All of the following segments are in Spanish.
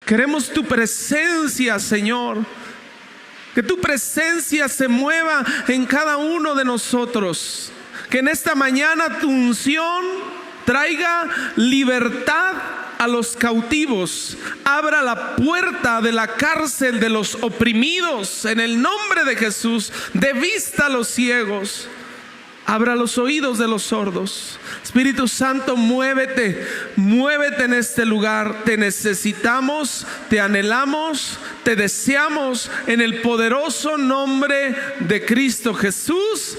Queremos tu presencia, Señor. Que tu presencia se mueva en cada uno de nosotros. Que en esta mañana tu unción traiga libertad a los cautivos. Abra la puerta de la cárcel de los oprimidos. En el nombre de Jesús, dé vista a los ciegos. Abra los oídos de los sordos. Espíritu Santo, muévete, muévete en este lugar. Te necesitamos, te anhelamos, te deseamos en el poderoso nombre de Cristo Jesús.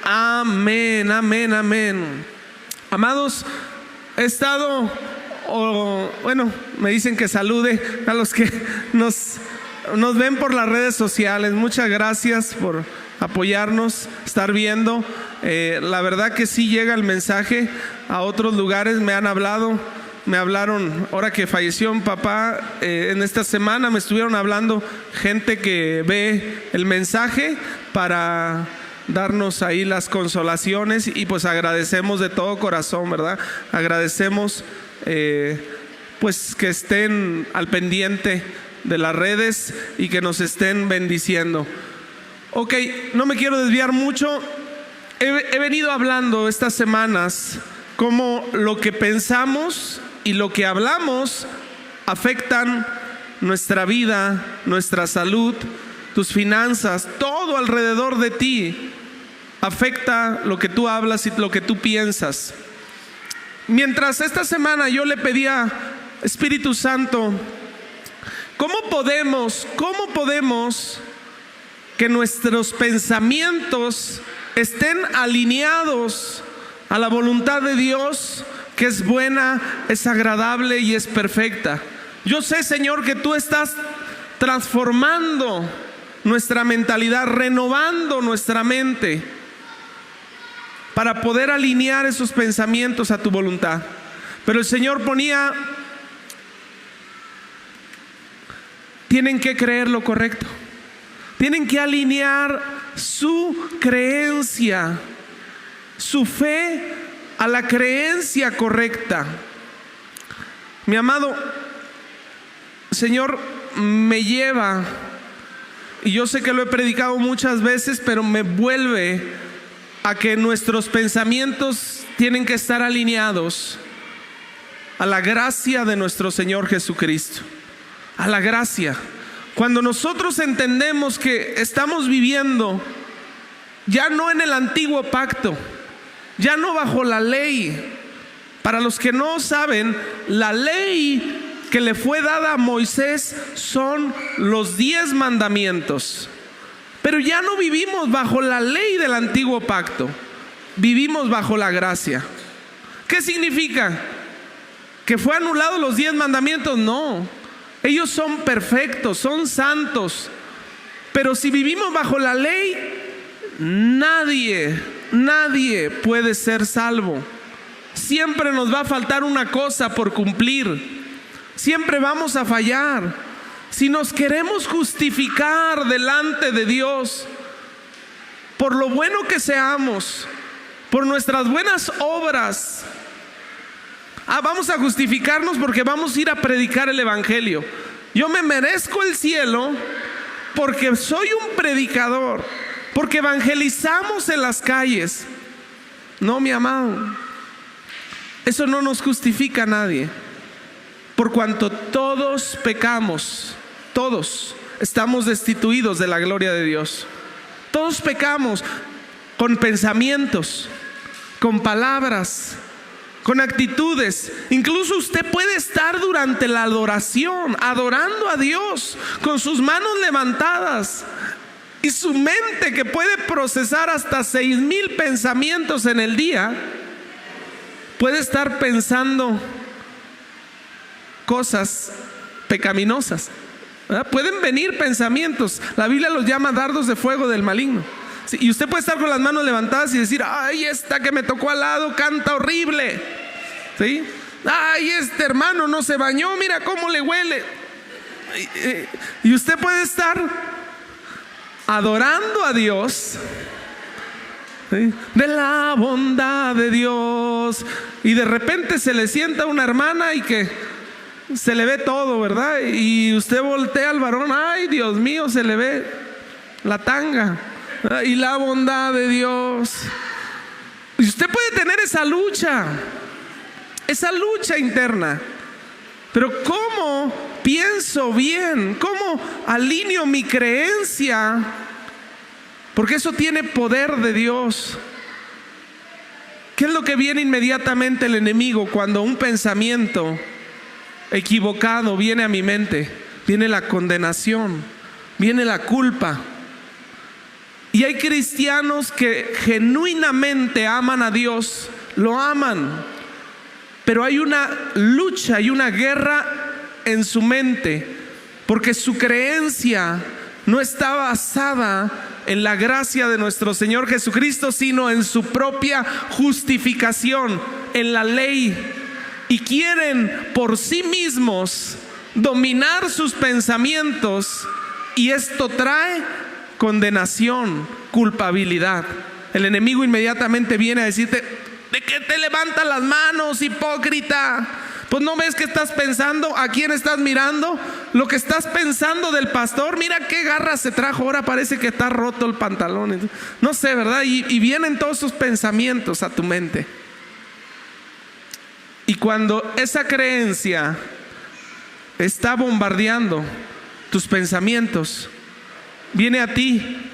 Amén, amén, amén. Amados, he estado, me dicen que salude a los que nos ven por las redes sociales. Muchas gracias por apoyarnos, estar viendo. La verdad que sí llega el mensaje a otros lugares. Me hablaron ahora que falleció mi papá, en esta semana me estuvieron hablando gente que ve el mensaje para darnos ahí las consolaciones, y pues agradecemos de todo corazón, ¿verdad? Agradecemos pues que estén al pendiente de las redes y que nos estén bendiciendo. Ok, no me quiero desviar mucho. He venido hablando estas semanas cómo lo que pensamos y lo que hablamos afectan nuestra vida, nuestra salud, tus finanzas, todo alrededor de ti afecta lo que tú hablas y lo que tú piensas. Mientras esta semana yo le pedía, Espíritu Santo, ¿cómo podemos que nuestros pensamientos estén alineados a la voluntad de Dios, que es buena, es agradable y es perfecta? Yo sé, Señor, que tú estás transformando nuestra mentalidad, renovando nuestra mente para poder alinear esos pensamientos a tu voluntad. Pero el Señor ponía, tienen que creer lo correcto. Tienen que alinear su creencia, su fe a la creencia correcta. Mi amado, Señor me lleva, y yo sé que lo he predicado muchas veces, pero me vuelve a que nuestros pensamientos tienen que estar alineados a la gracia de nuestro Señor Jesucristo, a la gracia. Cuando nosotros entendemos que estamos viviendo ya no en el antiguo pacto, ya no bajo la ley. Para los que no saben, la ley que le fue dada a Moisés son los 10 mandamientos. Pero ya no vivimos bajo la ley del antiguo pacto, vivimos bajo la gracia. ¿Qué significa? ¿Que fue anulado los 10 mandamientos? No. Ellos son perfectos, son santos. Pero si vivimos bajo la ley, nadie puede ser salvo. Siempre nos va a faltar una cosa por cumplir. Siempre vamos a fallar. Si nos queremos justificar delante de Dios por lo bueno que seamos, por nuestras buenas obras, vamos a justificarnos porque vamos a ir a predicar el evangelio. Yo me merezco el cielo porque soy un predicador, porque evangelizamos en las calles. No, mi amado, eso no nos justifica a nadie. Por cuanto todos pecamos, todos estamos destituidos de la gloria de Dios. Todos pecamos con pensamientos, con palabras, con actitudes. Incluso usted puede estar durante la adoración, adorando a Dios, con sus manos levantadas, y su mente, que puede procesar hasta 6,000 pensamientos en el día, puede estar pensando cosas pecaminosas, ¿verdad? Pueden venir pensamientos. La Biblia los llama dardos de fuego del maligno. Sí, y usted puede estar con las manos levantadas y decir: ay, esta que me tocó al lado canta horrible. ¿Sí? Ay, este hermano no se bañó, mira cómo le huele. Y usted puede estar adorando a Dios, ¿sí?, de la bondad de Dios, y de repente se le sienta una hermana y que se le ve todo, ¿verdad? Y usted voltea al varón, ay, Dios mío, se le ve la tanga, ¿verdad? Y la bondad de Dios. Y usted puede tener esa lucha interna. Pero ¿cómo pienso bien? ¿Cómo alineo mi creencia? Porque eso tiene poder de Dios. ¿Qué es lo que viene inmediatamente el enemigo cuando un pensamiento equivocado viene a mi mente? Viene la condenación, viene la culpa. Y hay cristianos que genuinamente aman a Dios, lo aman, pero hay una lucha y una guerra en su mente, porque su creencia no está basada en la gracia de nuestro Señor Jesucristo, sino en su propia justificación, en la ley. Y quieren por sí mismos dominar sus pensamientos, y esto trae condenación, culpabilidad. El enemigo inmediatamente viene a decirte: ¿de qué te levantas las manos, hipócrita? Pues no ves que estás pensando, ¿a quién estás mirando? Lo que estás pensando del pastor, mira qué garras se trajo, ahora parece que está roto el pantalón. No sé, ¿verdad? Y vienen todos esos pensamientos a tu mente. Y cuando esa creencia está bombardeando tus pensamientos, viene a ti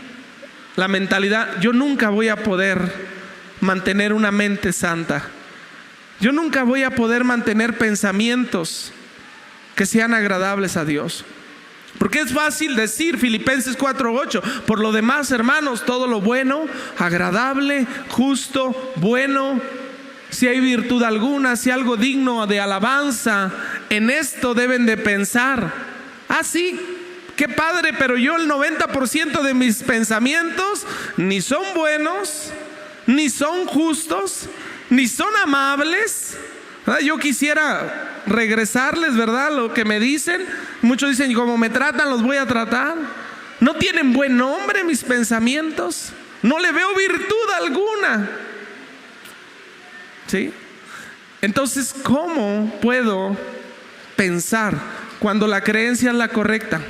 la mentalidad: yo nunca voy a poder mantener una mente santa. Yo nunca voy a poder mantener pensamientos que sean agradables a Dios. Porque es fácil decir Filipenses 4:8: por lo demás, hermanos, todo lo bueno, agradable, justo, bueno, si hay virtud alguna, si algo digno de alabanza, en esto deben de pensar. Ah, sí, qué padre, pero yo el 90% de mis pensamientos ni son buenos, ni son justos, ni son amables. Yo quisiera regresarles, ¿verdad?, lo que me dicen. Muchos dicen: como me tratan, los voy a tratar. No tienen buen nombre mis pensamientos. No le veo virtud alguna. ¿Sí? Entonces, ¿cómo puedo pensar cuando la creencia es la correcta?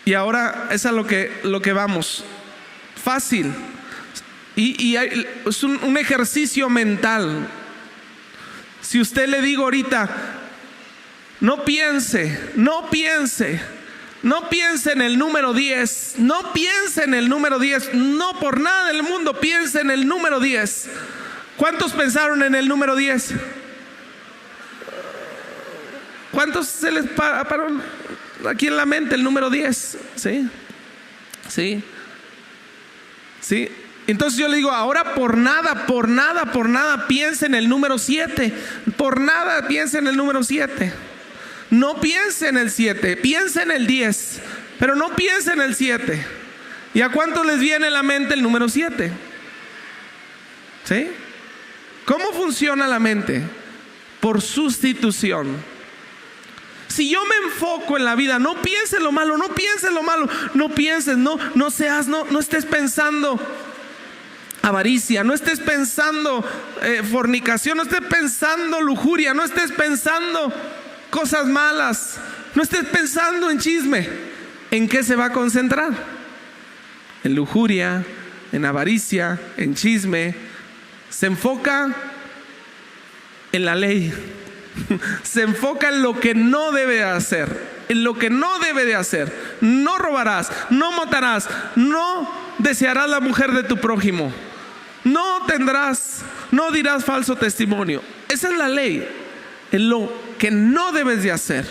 Y ahora es a lo que vamos. Fácil. Y es un ejercicio mental. Si usted le digo ahorita: no piense en el número 10, no piense en el número 10, no por nada del mundo piense en el número 10. ¿Cuántos pensaron en el número 10? ¿Cuántos se les paró aquí en la mente el número 10? Sí. Entonces yo le digo: ahora por nada piense en el número 7. Por nada piense en el número 7. No piense en el 7, piense en el 10, pero no piense en el 7. ¿Y a cuántos les viene a la mente el número 7? ¿Sí? ¿Cómo funciona la mente? Por sustitución. Si yo me enfoco en la vida, no pienses lo malo, no pienses, no estés pensando avaricia, no estés pensando fornicación, no estés pensando lujuria, no estés pensando cosas malas, no estés pensando en chisme. ¿En qué se va a concentrar? En lujuria, en avaricia, en chisme. Se enfoca en la ley. Se enfoca en lo que no debe hacer. En lo que no debe de hacer. No robarás, no matarás, no desearás la mujer de tu prójimo, no dirás falso testimonio. Esa es la ley, en lo que no debes de hacer.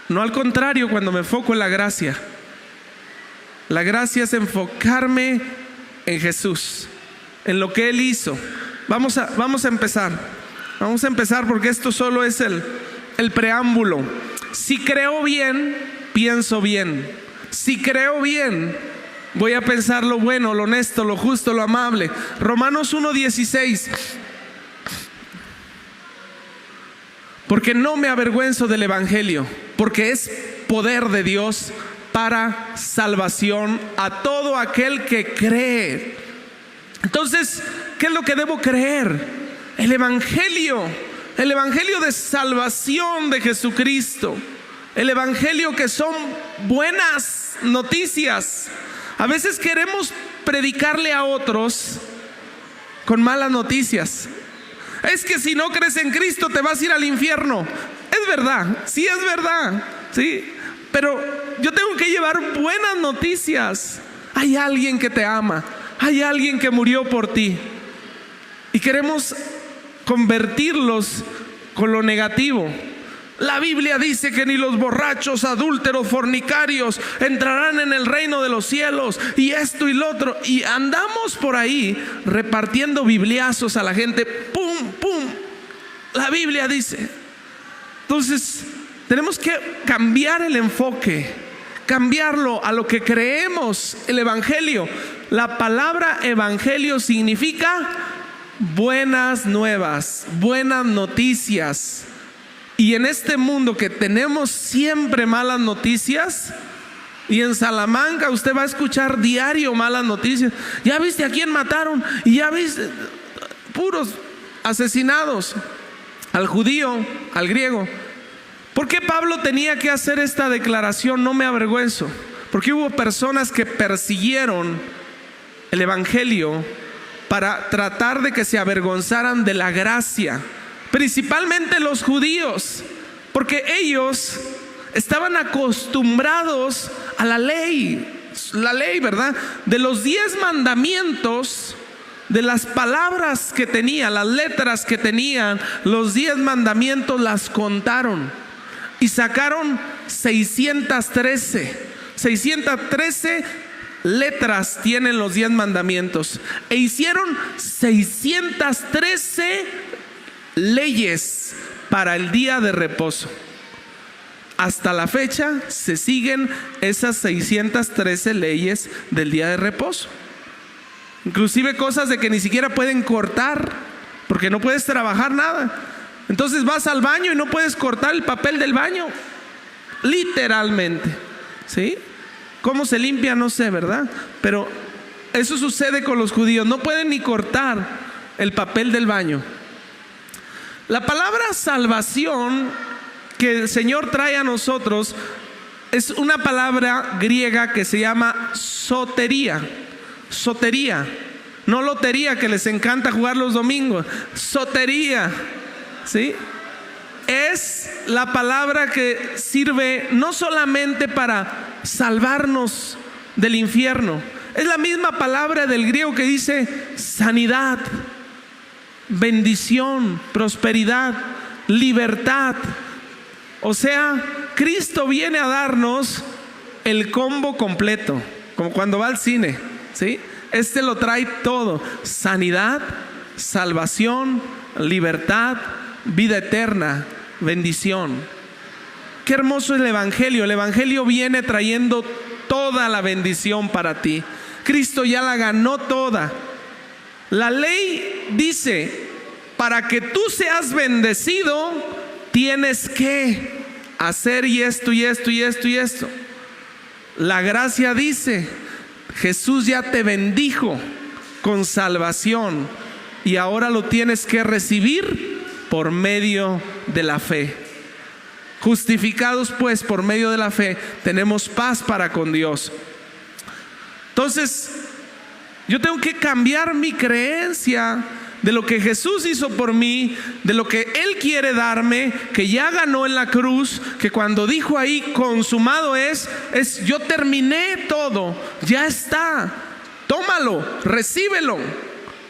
No al contrario, cuando me enfoco en la gracia. La gracia es enfocarme en Jesús, en lo que Él hizo. Vamos a empezar porque esto solo es el preámbulo. Si creo bien, pienso bien. Si creo bien, voy a pensar lo bueno, lo honesto, lo justo, lo amable. Romanos 1:16. Porque no me avergüenzo del evangelio, porque es poder de Dios para salvación a todo aquel que cree. Entonces, ¿qué es lo que debo creer? El evangelio. el evangelio de salvación de Jesucristo, el evangelio que son buenas noticias. A veces queremos predicarle a otros con malas noticias. Es que si no crees en Cristo te vas a ir al infierno. Es verdad, sí es verdad, sí, pero yo tengo que llevar buenas noticias. Hay alguien que te ama, hay alguien que murió por ti, y queremos convertirlos con lo negativo. La Biblia dice que ni los borrachos, adúlteros, fornicarios entrarán en el reino de los cielos, y esto y lo otro, y andamos por ahí repartiendo bibliazos a la gente. Pum, pum, la Biblia dice. Entonces tenemos que cambiar el enfoque, cambiarlo a lo que creemos, el evangelio. La palabra evangelio significa buenas nuevas, buenas noticias. Y en este mundo que tenemos siempre malas noticias, y en Salamanca usted va a escuchar diario malas noticias. Ya viste a quién mataron, y ya viste puros asesinados, al judío, al griego. ¿Por qué Pablo tenía que hacer esta declaración? No me avergüenzo. Porque hubo personas que persiguieron el evangelio para tratar de que se avergonzaran de la gracia, principalmente los judíos, porque ellos estaban acostumbrados a la ley, ¿verdad? De los 10 mandamientos, de las palabras que tenía, las letras que tenían, los 10 mandamientos las contaron y sacaron 613 letras tienen los 10 mandamientos, e hicieron 613 leyes para el día de reposo. Hasta la fecha se siguen esas 613 leyes del día de reposo. Inclusive cosas de que ni siquiera pueden cortar, porque no puedes trabajar nada. Entonces vas al baño y no puedes cortar el papel del baño, literalmente, ¿sí? ¿Cómo se limpia? No sé, ¿verdad? Pero eso sucede con los judíos. No pueden ni cortar el papel del baño. La palabra salvación que el Señor trae a nosotros es una palabra griega que se llama sotería. Sotería, no lotería, que les encanta jugar los domingos. Sotería, ¿sí? Es la palabra que sirve no solamente para salvarnos del infierno, es la misma palabra del griego que dice sanidad, bendición, prosperidad, libertad. O sea, Cristo viene a darnos el combo completo, como cuando va al cine, ¿sí? Este lo trae todo: sanidad, salvación, libertad, vida eterna, bendición. Qué hermoso es el evangelio. El evangelio viene trayendo toda la bendición para ti. Cristo ya la ganó toda. La ley dice: para que tú seas bendecido tienes que hacer y esto y esto y esto y esto. La gracia dice: Jesús ya te bendijo con salvación, y ahora lo tienes que recibir por medio de la fe. Justificados pues por medio de la fe, tenemos paz para con Dios. Entonces, yo tengo que cambiar mi creencia de lo que Jesús hizo por mí, de lo que Él quiere darme, que ya ganó en la cruz, que cuando dijo ahí consumado es yo terminé todo, ya está, tómalo, recíbelo,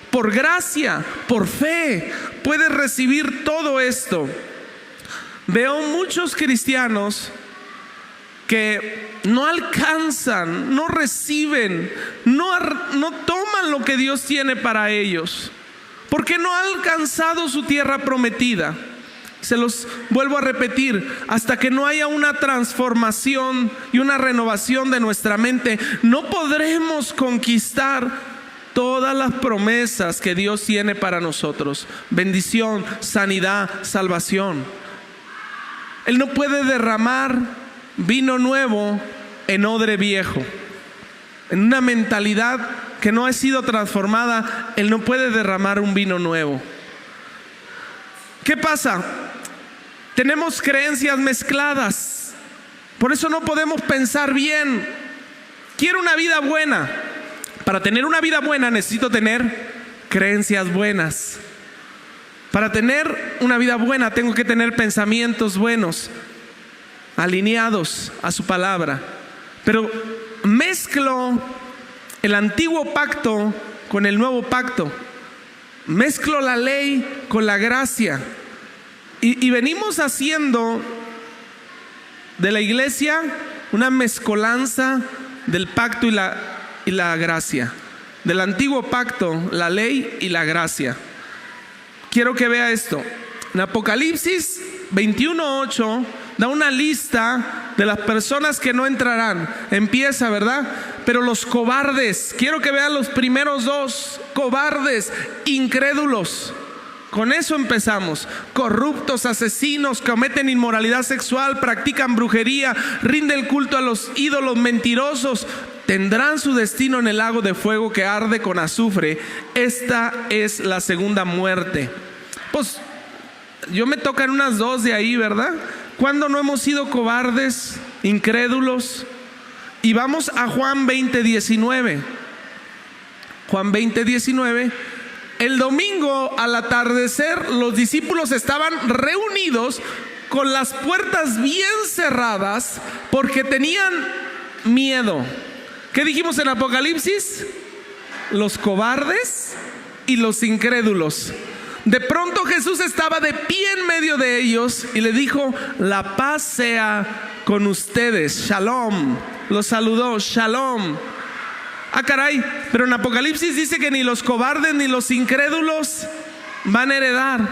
por gracia, por fe, puedes recibir todo esto. Veo muchos cristianos que no alcanzan, no reciben, no toman lo que Dios tiene para ellos, porque no ha alcanzado su tierra prometida. Se los vuelvo a repetir: hasta que no haya una transformación y una renovación de nuestra mente, no podremos conquistar todas las promesas que Dios tiene para nosotros: bendición, sanidad, salvación. Él no puede derramar vino nuevo en odre viejo. En una mentalidad que no ha sido transformada, Él no puede derramar un vino nuevo. ¿Qué pasa? Tenemos creencias mezcladas. Por eso no podemos pensar bien. Quiero una vida buena. Para tener una vida buena necesito tener creencias buenas. Para tener una vida buena tengo que tener pensamientos buenos, alineados a su palabra. Pero mezclo el antiguo pacto con el nuevo pacto. Mezclo la ley con la gracia. Y venimos haciendo de la iglesia una mezcolanza del pacto y la gracia. Del antiguo pacto, la ley y la gracia. Quiero que vea esto. En Apocalipsis 21:8 da una lista de las personas que no entrarán. Empieza, ¿verdad? Pero los cobardes, quiero que vean los primeros dos: cobardes, incrédulos. Con eso empezamos. Corruptos, asesinos, cometen inmoralidad sexual, practican brujería, rinden culto a los ídolos, mentirosos, tendrán su destino en el lago de fuego que arde con azufre. Esta es la segunda muerte. Pues yo me tocan unas dos de ahí, ¿verdad? ¿Cuándo no hemos sido cobardes, incrédulos? Y vamos a Juan 20:19. Juan 20:19. El domingo al atardecer los discípulos estaban reunidos con las puertas bien cerradas porque tenían miedo. ¿Qué dijimos en Apocalipsis? Los cobardes y los incrédulos. De pronto Jesús estaba de pie en medio de ellos y le dijo: la paz sea con ustedes. Shalom. Los saludó. Shalom. Ah, caray, pero en Apocalipsis dice que ni los cobardes ni los incrédulos van a heredar.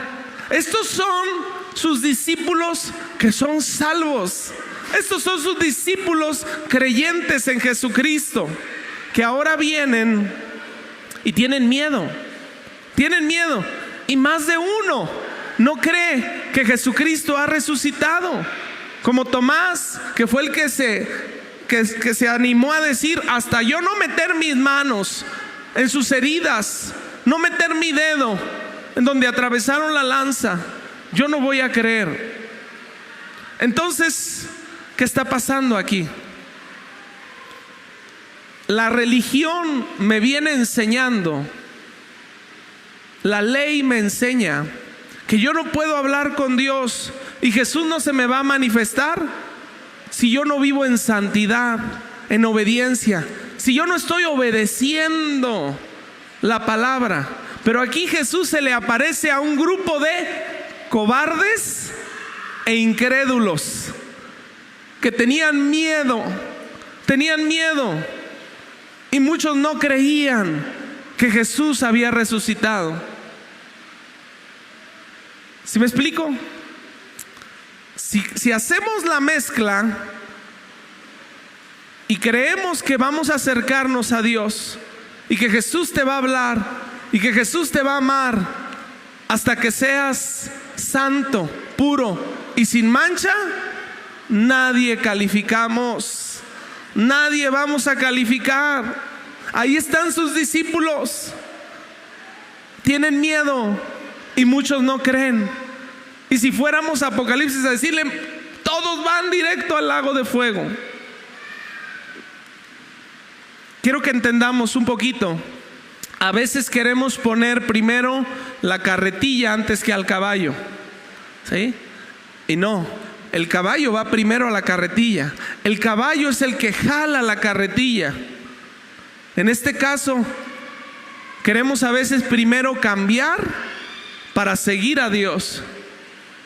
Estos son sus discípulos que son salvos. Estos son sus discípulos creyentes en Jesucristo, que ahora vienen y tienen miedo. Tienen miedo. Y más de uno no cree que Jesucristo ha resucitado. Como Tomás, que fue el que se animó a decir: hasta yo no meter mis manos en sus heridas, no meter mi dedo en donde atravesaron la lanza, yo no voy a creer. Entonces, ¿qué está pasando aquí? La religión me viene enseñando, la ley me enseña que yo no puedo hablar con Dios y Jesús no se me va a manifestar si yo no vivo en santidad, en obediencia, si yo no estoy obedeciendo la palabra. Pero aquí Jesús se le aparece a un grupo de cobardes e incrédulos que tenían miedo, y muchos no creían que Jesús había resucitado. ¿Sí me explico? Si hacemos la mezcla y creemos que vamos a acercarnos a Dios y que Jesús te va a hablar y que Jesús te va a amar hasta que seas santo, puro y sin mancha, nadie calificamos, nadie vamos a calificar. Ahí están sus discípulos, tienen miedo y muchos no creen. Y si fuéramos a Apocalipsis a decirle, todos van directo al lago de fuego. Quiero que entendamos un poquito. A veces queremos poner primero la carretilla antes que al caballo, ¿sí? Y no, el caballo va primero a la carretilla. El caballo es el que jala la carretilla. En este caso, queremos a veces primero cambiar para seguir a Dios.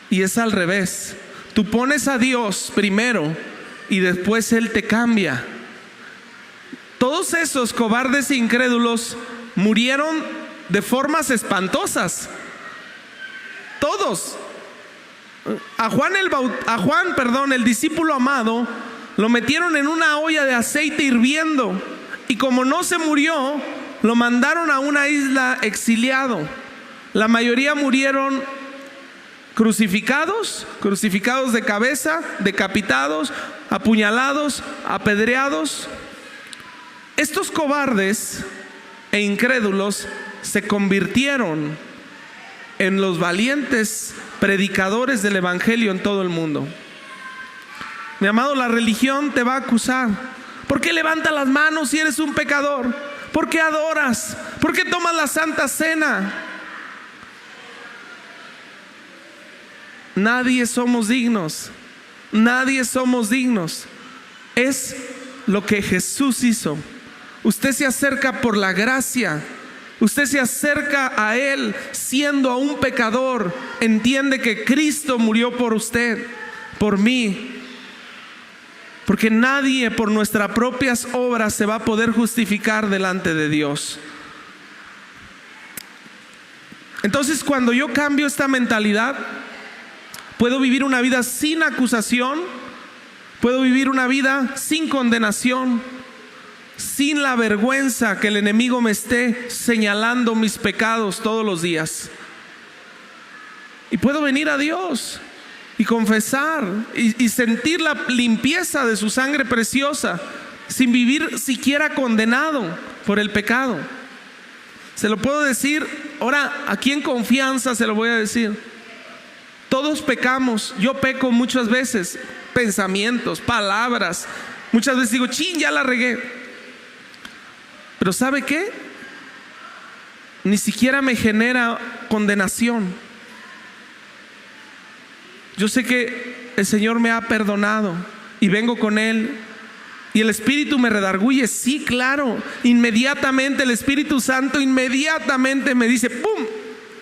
Y es al revés. Tú pones a Dios primero y después Él te cambia. Todos esos cobardes e incrédulos murieron de formas espantosas. Todos. A Juan, el discípulo amado, lo metieron en una olla de aceite hirviendo. Y como no se murió, lo mandaron a una isla exiliado. La mayoría murieron crucificados de cabeza, decapitados, apuñalados, apedreados. Estos cobardes e incrédulos se convirtieron en los valientes predicadores del evangelio en todo el mundo. Mi amado, la religión te va a acusar. ¿Por qué levantas las manos si eres un pecador? ¿Por qué adoras? ¿Por qué tomas la Santa Cena? Nadie somos dignos. Nadie somos dignos. Es lo que Jesús hizo. Usted se acerca por la gracia. Usted se acerca a Él siendo aún pecador. Entiende que Cristo murió por usted, por mí. Porque nadie por nuestras propias obras se va a poder justificar delante de Dios. Entonces, cuando yo cambio esta mentalidad, puedo vivir una vida sin acusación, puedo vivir una vida sin condenación, sin la vergüenza que el enemigo me esté señalando mis pecados todos los días. Y puedo venir a Dios y confesar y sentir la limpieza de su sangre preciosa, sin vivir siquiera condenado por el pecado. Se lo puedo decir ahora aquí en confianza, se lo voy a decir. Todos pecamos. Yo peco muchas veces, pensamientos, palabras. Muchas veces digo, chin, ya la regué. Pero ¿sabe qué? Ni siquiera me genera condenación. Yo sé que el Señor me ha perdonado y vengo con Él. Y el Espíritu me redarguye. Sí, claro. Inmediatamente el Espíritu Santo inmediatamente me dice, ¡pum!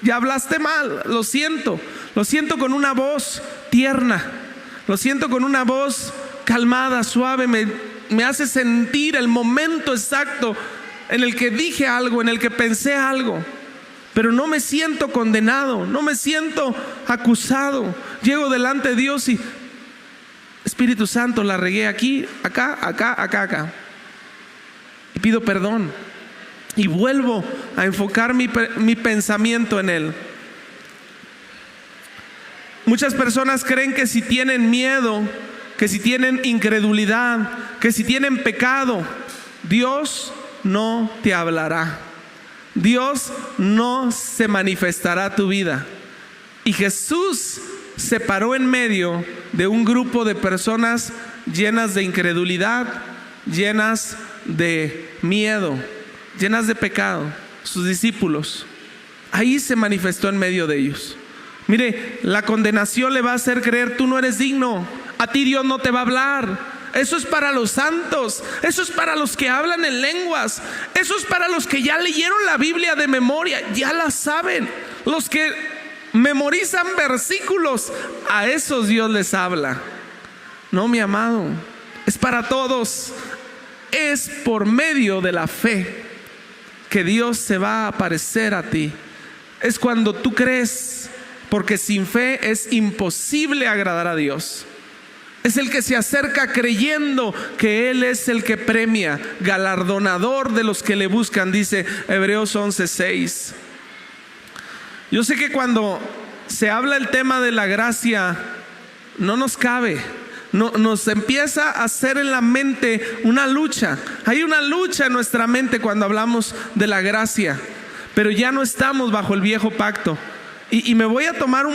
Ya hablaste mal, lo siento. Lo siento con una voz tierna. Lo siento con una voz calmada, suave. Me hace sentir el momento exacto en el que dije algo, en el que pensé algo. Pero no me siento condenado, no me siento acusado. Llego delante de Dios y Espíritu Santo, la regué aquí, acá. Y pido perdón. Y vuelvo a enfocar mi pensamiento en Él. Muchas personas creen que si tienen miedo, que si tienen incredulidad, que si tienen pecado, Dios no te hablará. Dios no se manifestará a tu vida. Y Jesús se paró en medio de un grupo de personas llenas de incredulidad, llenas de miedo, llenas de pecado, sus discípulos. Ahí se manifestó en medio de ellos. Mire, la condenación le va a hacer creer, tú no eres digno, a ti Dios no te va a hablar. Eso es para los santos, eso es para los que hablan en lenguas, eso es para los que ya leyeron la Biblia de memoria, ya la saben. Los que memorizan versículos, a esos Dios les habla. No, mi amado, es para todos. Es por medio de la fe que Dios se va a aparecer a ti. Es cuando tú crees, porque sin fe es imposible agradar a Dios. Es el que se acerca creyendo que Él es el que premia, galardonador de los que le buscan, dice Hebreos 11:6. Yo sé que cuando se habla el tema de la gracia, no nos cabe, nos empieza a hacer en la mente una lucha. Hay una lucha en nuestra mente cuando hablamos de la gracia, pero ya no estamos bajo el viejo pacto. Y me voy a tomar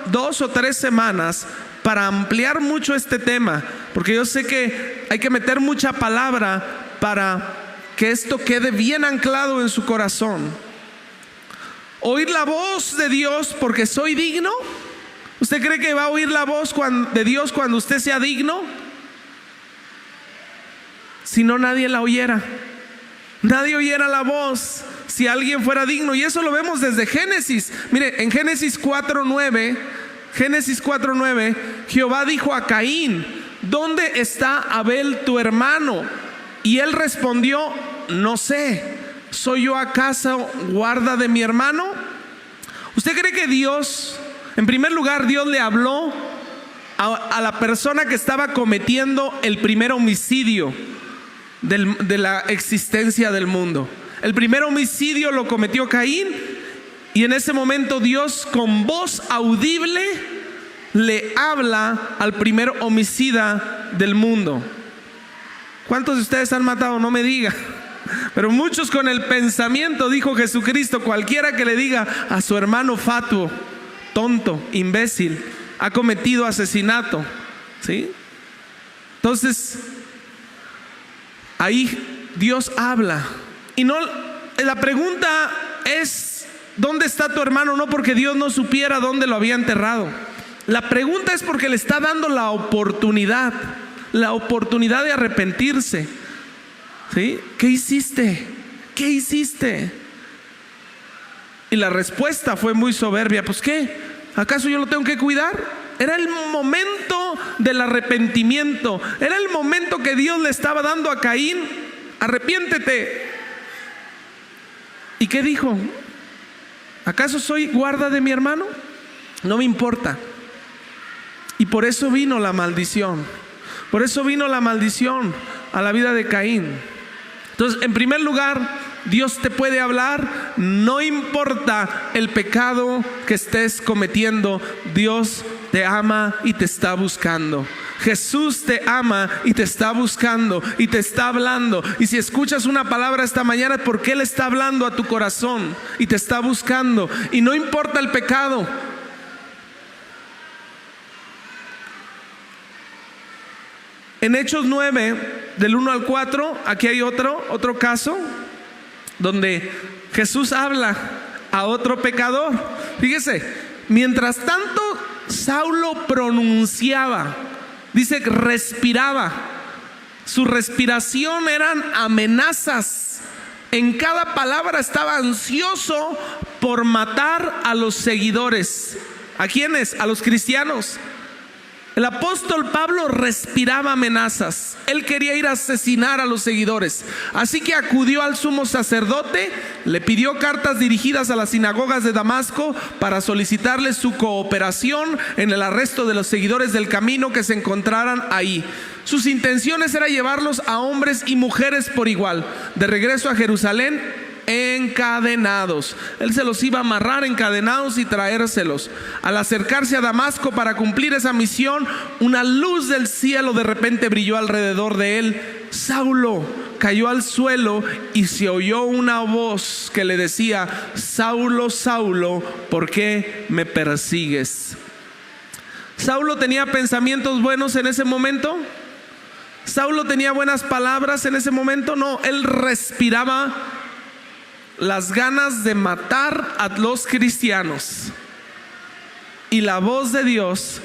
2 o 3 semanas para ampliar mucho este tema, porque yo sé que hay que meter mucha palabra para que esto quede bien anclado en su corazón. Oír la voz de Dios porque soy digno. ¿Usted cree que va a oír la voz de Dios cuando usted sea digno? Si no, nadie la oyera. Nadie oyera la voz si alguien fuera digno. Y eso lo vemos desde Génesis. Mire, en Génesis 4:9, Jehová dijo a Caín, ¿dónde está Abel tu hermano? Y él respondió, no sé, ¿soy yo acaso guarda de mi hermano? ¿Usted cree que Dios, en primer lugar, Dios le habló a la persona que estaba cometiendo el primer homicidio de la existencia del mundo? El primer homicidio lo cometió Caín, y en ese momento Dios con voz audible le habla al primer homicida del mundo. ¿Cuántos de ustedes han matado? No me diga. Pero muchos con el pensamiento, dijo Jesucristo, cualquiera que le diga a su hermano fatuo, tonto, imbécil, ha cometido asesinato, ¿sí? Entonces, ahí Dios habla. Y no, la pregunta es, ¿dónde está tu hermano? No porque Dios no supiera dónde lo había enterrado. La pregunta es porque le está dando la oportunidad de arrepentirse, ¿sí? ¿Qué hiciste? ¿Qué hiciste? Y la respuesta fue muy soberbia. Pues ¿qué? ¿Acaso yo lo tengo que cuidar? Era el momento del arrepentimiento. Era el momento que Dios le estaba dando a Caín. Arrepiéntete. ¿Y qué dijo? ¿Acaso soy guarda de mi hermano? No me importa. Y por eso vino la maldición. Por eso vino la maldición a la vida de Caín. Entonces, en primer lugar, Dios te puede hablar, no importa el pecado que estés cometiendo. Dios te ama y te está buscando. Jesús te ama y te está buscando y te está hablando. Y si escuchas una palabra esta mañana, porque Él está hablando a tu corazón y te está buscando. Y no importa el pecado. En Hechos 9, del 1 al 4, aquí hay otro caso donde Jesús habla a otro pecador. Fíjese, mientras tanto Saulo pronunciaba, dice que respiraba. Su respiración eran amenazas. En cada palabra estaba ansioso por matar a los seguidores. ¿A quiénes? A los cristianos. El apóstol Pablo respiraba amenazas. Él quería ir a asesinar a los seguidores. Así que acudió al sumo sacerdote, le pidió cartas dirigidas a las sinagogas de Damasco para solicitarle su cooperación en el arresto de los seguidores del camino que se encontraran ahí. Sus intenciones eran llevarlos a hombres y mujeres por igual, de regreso a Jerusalén, encadenados. Él se los iba a amarrar encadenados y traérselos. Al acercarse a Damasco para cumplir esa misión, una luz del cielo de repente brilló alrededor de él. Saulo cayó al suelo y se oyó una voz que le decía: Saulo, Saulo, ¿por qué me persigues? ¿Saulo tenía pensamientos buenos en ese momento? ¿Saulo tenía buenas palabras en ese momento? No, él respiraba las ganas de matar a los cristianos. Y la voz de Dios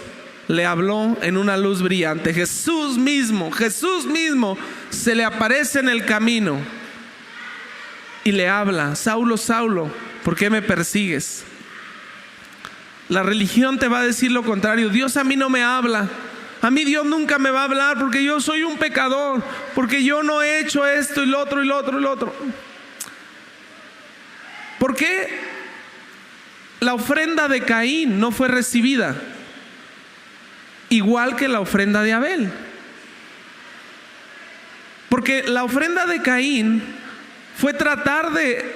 le habló en una luz brillante. Jesús mismo se le aparece en el camino y le habla: Saulo, Saulo, ¿por qué me persigues? La religión te va a decir lo contrario. Dios a mí no me habla. A mí Dios nunca me va a hablar porque yo soy un pecador, porque yo no he hecho esto y lo otro y lo otro y lo otro. ¿Por qué la ofrenda de Caín no fue recibida? Igual que la ofrenda de Abel. Porque la ofrenda de Caín fue tratar de,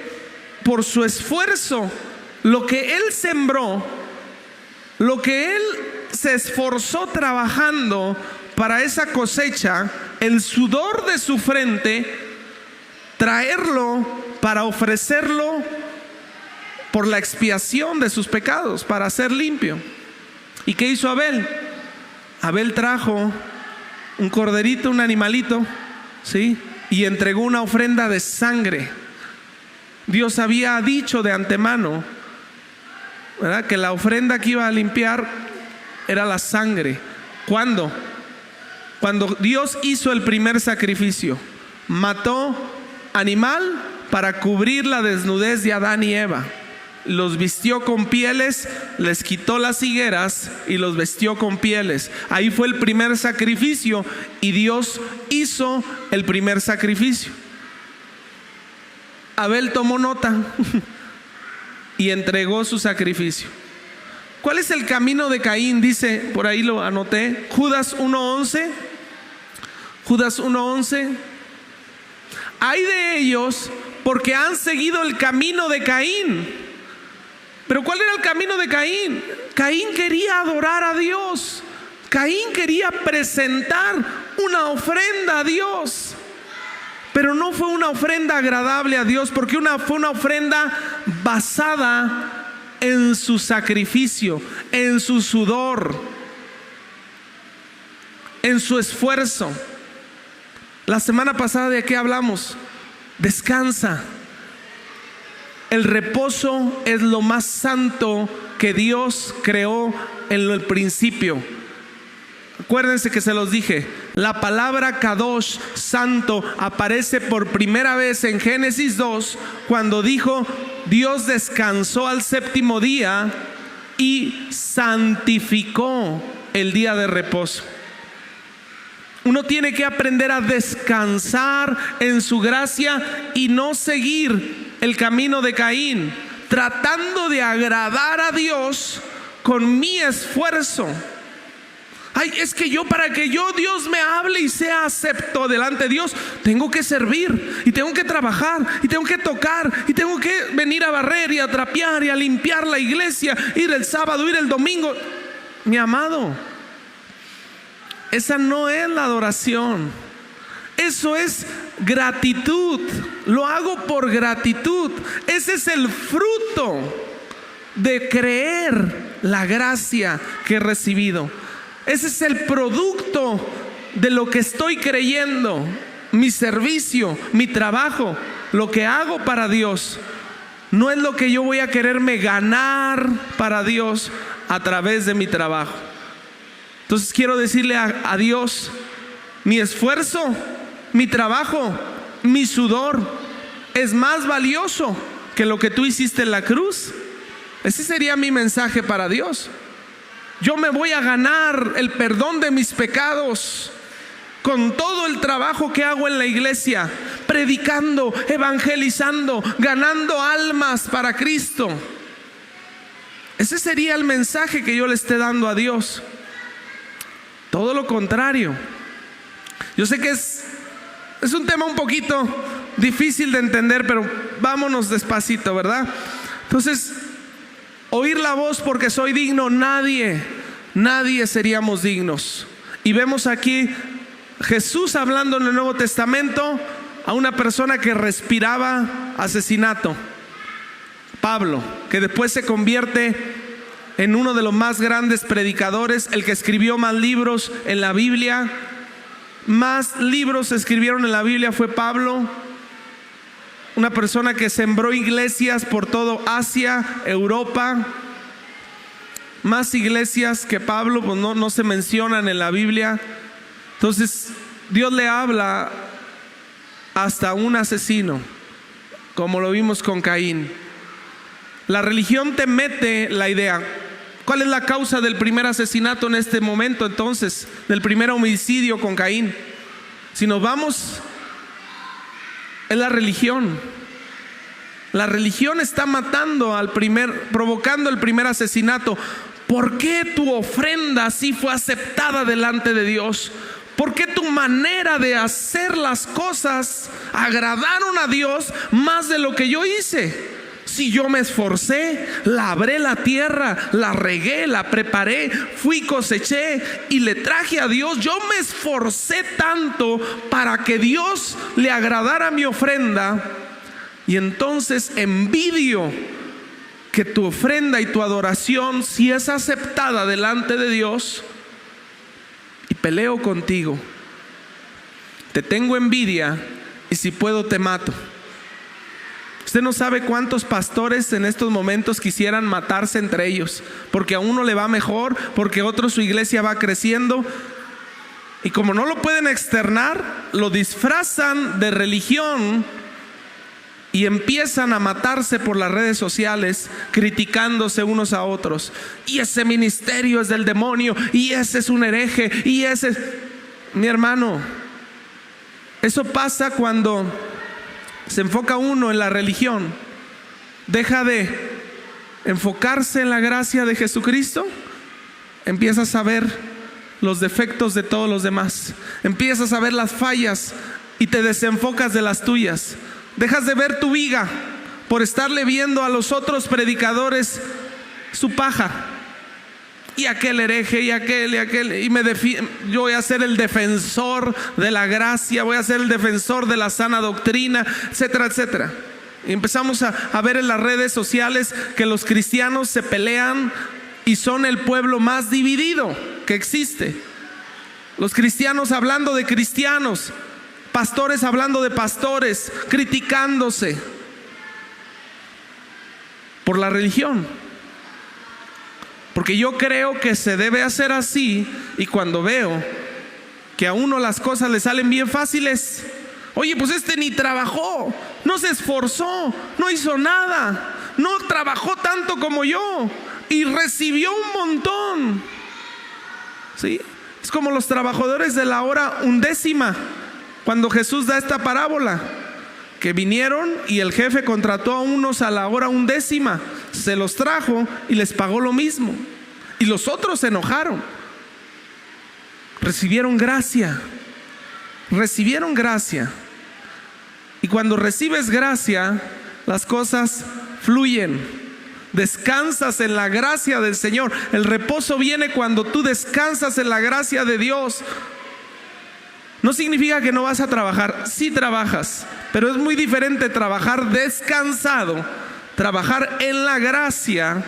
por su esfuerzo, lo que él sembró, lo que él se esforzó trabajando para esa cosecha, el sudor de su frente, traerlo para ofrecerlo por la expiación de sus pecados, para ser limpio. ¿Y qué hizo Abel? Abel trajo un corderito, un animalito, ¿sí? Y entregó una ofrenda de sangre. Dios había dicho de antemano, ¿verdad?, que la ofrenda que iba a limpiar era la sangre. ¿Cuándo? Cuando Dios hizo el primer sacrificio, mató animal para cubrir la desnudez de Adán y Eva. Los vistió con pieles, les quitó las higueras y los vestió con pieles. Ahí fue el primer sacrificio y Dios hizo el primer sacrificio. Abel tomó nota y entregó su sacrificio. ¿Cuál es el camino de Caín? Dice, por ahí lo anoté, Judas 1:11. Judas 1:11. Hay de ellos porque han seguido el camino de Caín. Pero ¿cuál era el camino de Caín? Caín quería adorar a Dios. Caín quería presentar una ofrenda a Dios. Pero no fue una ofrenda agradable a Dios, porque fue una ofrenda basada en su sacrificio, en su sudor, en su esfuerzo. La semana pasada, ¿de qué hablamos? Descansa. El reposo es lo más santo que Dios creó en el principio. Acuérdense que se los dije, la palabra Kadosh, santo, aparece por primera vez en Génesis 2, cuando dijo: Dios descansó al séptimo día y santificó el día de reposo. Uno tiene que aprender a descansar en su gracia y no seguir el camino de Caín, tratando de agradar a Dios con mi esfuerzo. Ay, es que para que Dios me hable y sea acepto delante de Dios, tengo que servir y tengo que trabajar y tengo que tocar y tengo que venir a barrer y a trapear y a limpiar la iglesia, ir el sábado, ir el domingo. Mi amado, esa no es la adoración. Eso es gratitud. Lo hago por gratitud. Ese es el fruto de creer la gracia que he recibido. Ese es el producto de lo que estoy creyendo. Mi servicio, mi trabajo, lo que hago para Dios, no es lo que yo voy a quererme ganar para Dios a través de mi trabajo. Entonces quiero decirle a Dios: mi esfuerzo, mi trabajo, mi sudor es más valioso que lo que tú hiciste en la cruz. Ese sería mi mensaje para Dios. Yo me voy a ganar el perdón de mis pecados con todo el trabajo que hago en la iglesia, predicando, evangelizando, ganando almas para Cristo. Ese sería el mensaje que yo le esté dando a Dios. Todo lo contrario. Yo sé que es un tema un poquito difícil de entender, pero vámonos despacito, ¿verdad? Entonces, oír la voz porque soy digno, nadie seríamos dignos. Y vemos aquí Jesús hablando en el Nuevo Testamento a una persona que respiraba asesinato, Pablo, que después se convierte en uno de los más grandes predicadores, el que escribió más libros en la Biblia. Más libros se escribieron en la Biblia fue Pablo, una persona que sembró iglesias por todo Asia, Europa. Más iglesias que Pablo pues no se mencionan en la Biblia. Entonces Dios le habla hasta un asesino, como lo vimos con Caín. La religión te mete la idea. ¿Cuál es la causa del primer asesinato en este momento entonces? Del primer homicidio con Caín. Si nos vamos, es la religión. La religión está matando provocando el primer asesinato. ¿Por qué tu ofrenda sí fue aceptada delante de Dios? ¿Por qué tu manera de hacer las cosas agradaron a Dios más de lo que yo hice? Si yo me esforcé, labré la tierra, la regué, la preparé, fui, coseché y le traje a Dios. Yo me esforcé tanto para que Dios le agradara mi ofrenda. Y entonces envidio que tu ofrenda y tu adoración, si es aceptada delante de Dios, y peleo contigo. Te tengo envidia y si puedo te mato. Usted no sabe cuántos pastores en estos momentos quisieran matarse entre ellos, porque a uno le va mejor, porque a otro su iglesia va creciendo, y como no lo pueden externar, lo disfrazan de religión y empiezan a matarse por las redes sociales, criticándose unos a otros. Y ese ministerio es del demonio, y ese es un hereje, y ese... Mi hermano, eso pasa cuando se enfoca uno en la religión, deja de enfocarse en la gracia de Jesucristo, empiezas a ver los defectos de todos los demás, empiezas a ver las fallas y te desenfocas de las tuyas. Dejas de ver tu viga por estarle viendo a los otros predicadores su paja. Y aquel hereje, y aquel, y yo voy a ser el defensor de la gracia, voy a ser el defensor de la sana doctrina, etcétera, etcétera. Y empezamos a ver en las redes sociales que los cristianos se pelean y son el pueblo más dividido que existe. Los cristianos hablando de cristianos, pastores hablando de pastores, criticándose por la religión. Porque yo creo que se debe hacer así, y cuando veo que a uno las cosas le salen bien fáciles, oye, pues este ni trabajó, no se esforzó, no hizo nada, no trabajó tanto como yo y recibió un montón. ¿Sí? Es como los trabajadores de la hora undécima, cuando Jesús da esta parábola, que vinieron y el jefe contrató a unos a la hora undécima, se los trajo y les pagó lo mismo, y los otros se enojaron. Recibieron gracia. Y cuando recibes gracia, las cosas fluyen. Descansas en la gracia del Señor. El reposo viene cuando tú descansas en la gracia de Dios. No significa que no vas a trabajar. Sí trabajas, pero es muy diferente trabajar descansado, trabajar en la gracia,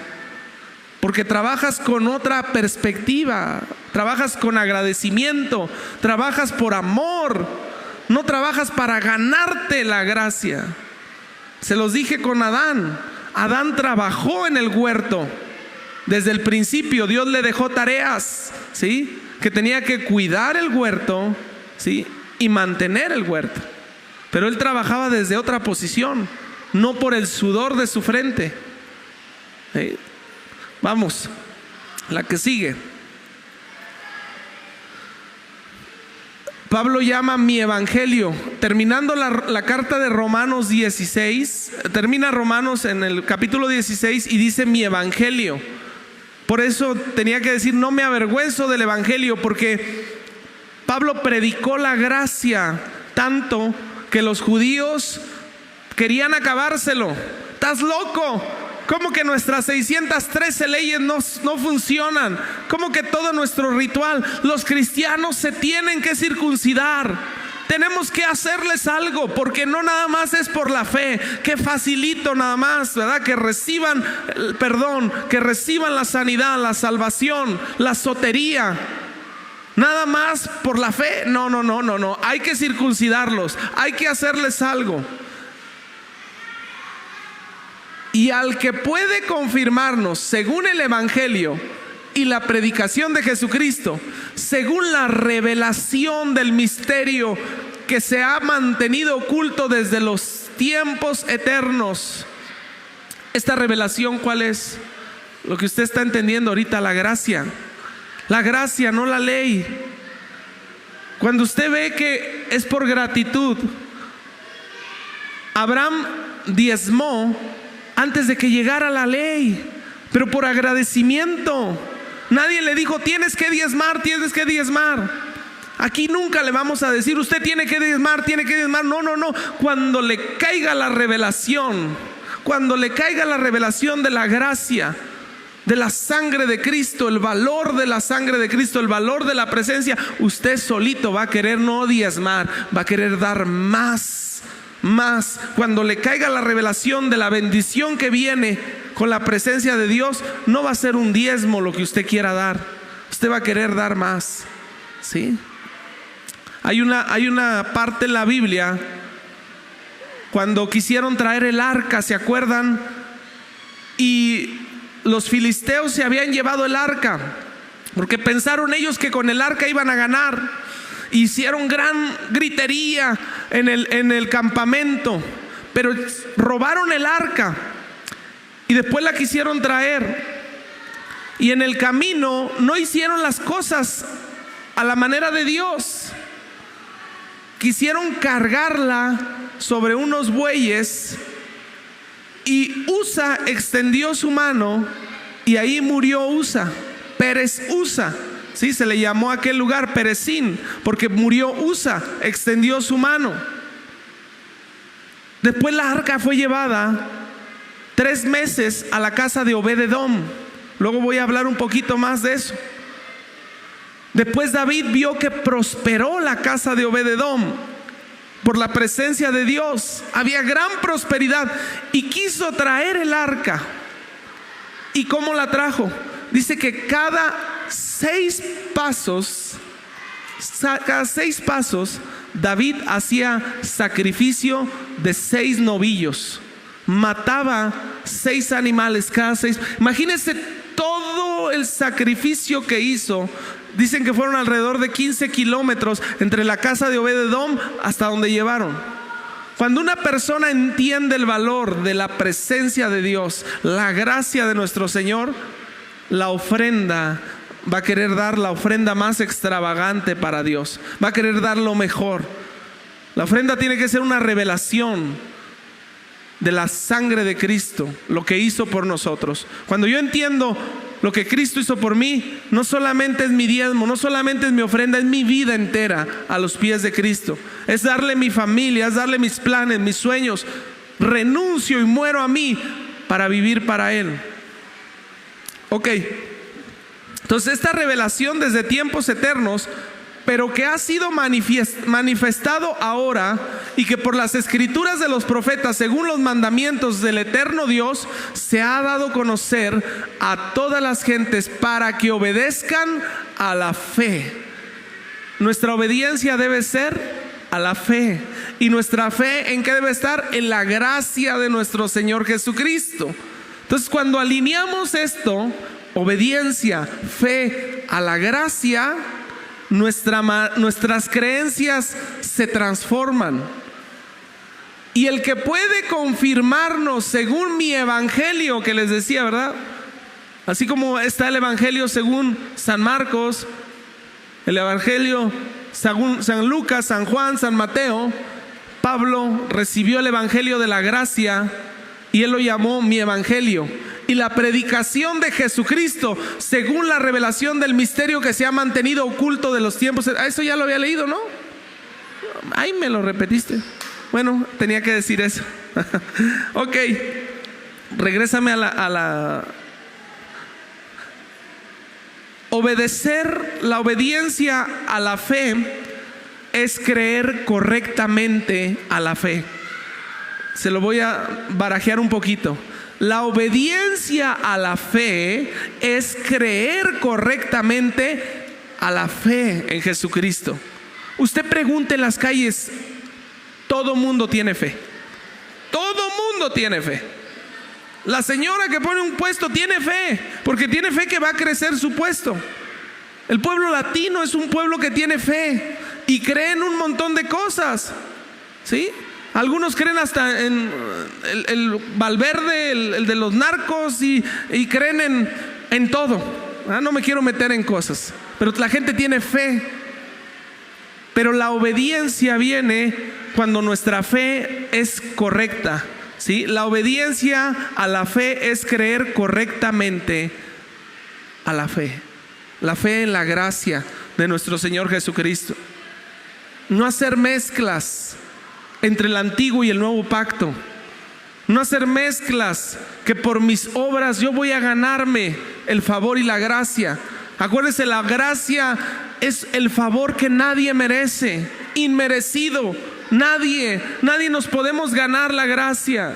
porque trabajas con otra perspectiva, trabajas con agradecimiento, trabajas por amor, no trabajas para ganarte la gracia. Se los dije con Adán. Adán trabajó en el huerto. Desde el principio Dios le dejó tareas, ¿sí? Que tenía que cuidar el huerto, ¿sí? Y mantener el huerto. Pero él trabajaba desde otra posición, no por el sudor de su frente. ¿Sí? Vamos, la que sigue. Pablo llama mi evangelio. Terminando la carta de Romanos 16, termina Romanos en el capítulo 16 y dice mi evangelio. Por eso tenía que decir no me avergüenzo del evangelio, porque Pablo predicó la gracia tanto que los judíos querían acabárselo. ¿Estás loco? ¿Cómo que nuestras 613 leyes no funcionan? ¿Cómo que todo nuestro ritual? Los cristianos se tienen que circuncidar. Tenemos que hacerles algo, porque no nada más es por la fe. Que facilito nada más, ¿verdad? Que reciban el perdón, que reciban la sanidad, la salvación, la sotería. Nada más por la fe. No. Hay que circuncidarlos, hay que hacerles algo. Y al que puede confirmarnos, según el evangelio y la predicación de Jesucristo, según la revelación del misterio que se ha mantenido oculto desde los tiempos eternos. Esta revelación, ¿cuál es? Lo que usted está entendiendo ahorita, la gracia. La gracia, no la ley. Cuando usted ve que es por gratitud, Abraham diezmó antes de que llegara la ley, pero por agradecimiento. Nadie le dijo tienes que diezmar. Aquí nunca le vamos a decir usted tiene que diezmar. No. Cuando le caiga la revelación, de la gracia, de la sangre de Cristo, el valor de la sangre de Cristo, el valor de la presencia, usted solito va a querer no diezmar, va a querer dar más. Cuando le caiga la revelación de la bendición que viene con la presencia de Dios, no va a ser un diezmo lo que usted quiera dar, usted va a querer dar más. ¿Sí? Hay una parte en la Biblia cuando quisieron traer el arca, ¿se acuerdan? Y los filisteos se habían llevado el arca porque pensaron ellos que con el arca iban a ganar. Hicieron gran gritería en el campamento, pero robaron el arca y después la quisieron traer, y en el camino no hicieron las cosas a la manera de Dios. Quisieron cargarla sobre unos bueyes, y Usa extendió su mano y ahí murió Usa, Pérez Usa. Sí, se le llamó a aquel lugar Perezín, porque murió Usa, extendió su mano. Después la arca fue llevada 3 meses a la casa de Obed-edom. Luego voy a hablar un poquito más de eso. Después David vio que prosperó la casa de Obed-edom por la presencia de Dios. Había gran prosperidad y quiso traer el arca. ¿Y cómo la trajo? Dice que cada 6 pasos, David hacía sacrificio de 6 novillos. Mataba 6 animales cada 6. Imagínense todo el sacrificio que hizo. Dicen que fueron alrededor de 15 kilómetros entre la casa de Obed-edom hasta donde llevaron. Cuando una persona entiende el valor de la presencia de Dios, la gracia de nuestro Señor, la ofrenda, va a querer dar la ofrenda más extravagante para Dios. Va a querer dar lo mejor. La ofrenda tiene que ser una revelación de la sangre de Cristo, lo que hizo por nosotros. Cuando yo entiendo lo que Cristo hizo por mí, no solamente es mi diezmo, no solamente es mi ofrenda, es mi vida entera a los pies de Cristo. Es darle mi familia, es darle mis planes, mis sueños. Renuncio y muero a mí para vivir para Él. Ok, entonces esta revelación desde tiempos eternos, pero que ha sido manifestado ahora, y que por las escrituras de los profetas, según los mandamientos del eterno Dios, se ha dado a conocer a todas las gentes para que obedezcan a la fe. Nuestra obediencia debe ser a la fe. ¿Y nuestra fe en qué debe estar? En la gracia de nuestro Señor Jesucristo. Entonces, cuando alineamos esto, obediencia, fe a la gracia, nuestras creencias se transforman. Y el que puede confirmarnos según mi evangelio, que les decía, ¿verdad? Así como está el evangelio según San Marcos, el evangelio según San Lucas, San Juan, San Mateo, Pablo recibió el evangelio de la gracia y él lo llamó mi evangelio. Y la predicación de Jesucristo según la revelación del misterio que se ha mantenido oculto de los tiempos. Eso ya lo había leído, ¿no? Ay, me lo repetiste. Bueno, tenía que decir eso. Ok, regrésame a la obedecer. La obediencia a la fe es creer correctamente a la fe. Se lo voy a barajear un poquito. La obediencia a la fe es creer correctamente a la fe en Jesucristo. Usted pregunte en las calles, todo mundo tiene fe. Todo mundo tiene fe. La señora que pone un puesto tiene fe, porque tiene fe que va a crecer su puesto. El pueblo latino es un pueblo que tiene fe y cree en un montón de cosas, ¿sí? Algunos creen hasta en el Valverde, el de los narcos, y creen en todo. No me quiero meter en cosas, pero la gente tiene fe. Pero la obediencia viene cuando nuestra fe es correcta, ¿sí? La obediencia a la fe es creer correctamente a la fe. La fe en la gracia de nuestro Señor Jesucristo. No hacer mezclas entre el antiguo y el nuevo pacto. No hacer mezclas que por mis obras yo voy a ganarme el favor y la gracia. Acuérdese, la gracia es el favor que nadie merece, inmerecido. Nadie nos podemos ganar la gracia.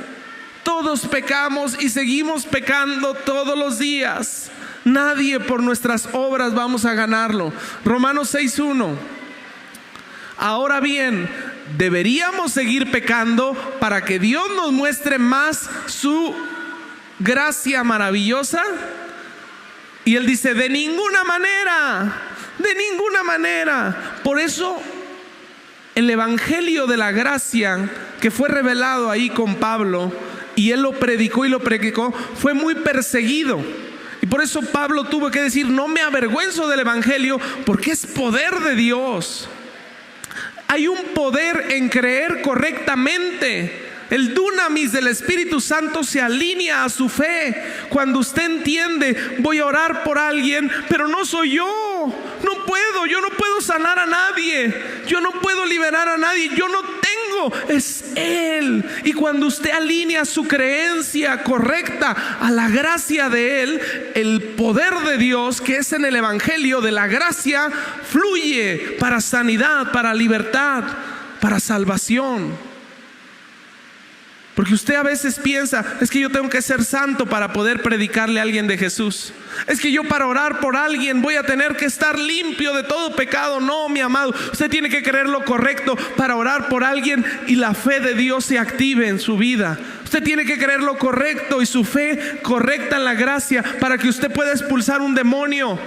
Todos pecamos y seguimos pecando todos los días. Nadie por nuestras obras vamos a ganarlo. Romanos 6:1. Ahora bien, ¿deberíamos seguir pecando para que Dios nos muestre más su gracia maravillosa? Y él dice, de ninguna manera, de ninguna manera. Por eso el evangelio de la gracia que fue revelado ahí con Pablo, y él lo predicó, fue muy perseguido. Y por eso Pablo tuvo que decir, no me avergüenzo del evangelio, porque es poder de Dios. Hay un poder en creer correctamente. El dunamis del Espíritu Santo se alinea a su fe. Cuando usted entiende, voy a orar por alguien, pero no soy yo. Yo no puedo sanar a nadie. Yo no puedo liberar a nadie. Yo no tengo, es Él. Y cuando usted alinea su creencia correcta a la gracia de Él, el poder de Dios que es en el evangelio de la gracia fluye para sanidad, para libertad, para salvación. Porque usted a veces piensa, es que yo tengo que ser santo para poder predicarle a alguien de Jesús. Es que yo para orar por alguien voy a tener que estar limpio de todo pecado. No, mi amado, usted tiene que creer lo correcto para orar por alguien y la fe de Dios se active en su vida. Usted tiene que creer lo correcto y su fe correcta en la gracia para que usted pueda expulsar un demonio.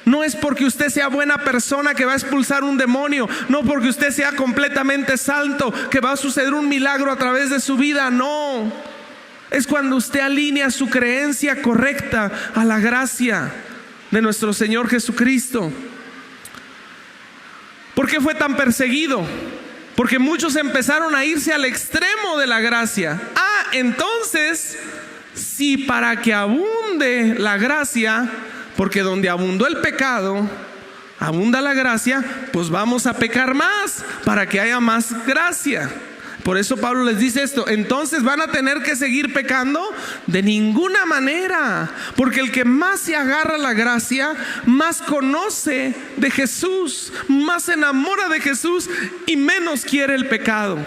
No es porque usted sea buena persona que va a expulsar un demonio. No porque usted sea completamente santo que va a suceder un milagro a través de su vida. No. Es cuando usted alinea su creencia correcta a la gracia de nuestro Señor Jesucristo. ¿Por qué fue tan perseguido? Porque muchos empezaron a irse al extremo de la gracia. Entonces, si para que abunde la gracia, porque donde abundó el pecado, abunda la gracia, pues vamos a pecar más para que haya más gracia. Por eso Pablo les dice esto: entonces van a tener que seguir pecando. De ninguna manera, porque el que más se agarra a la gracia, más conoce de Jesús, más se enamora de Jesús y menos quiere el pecado.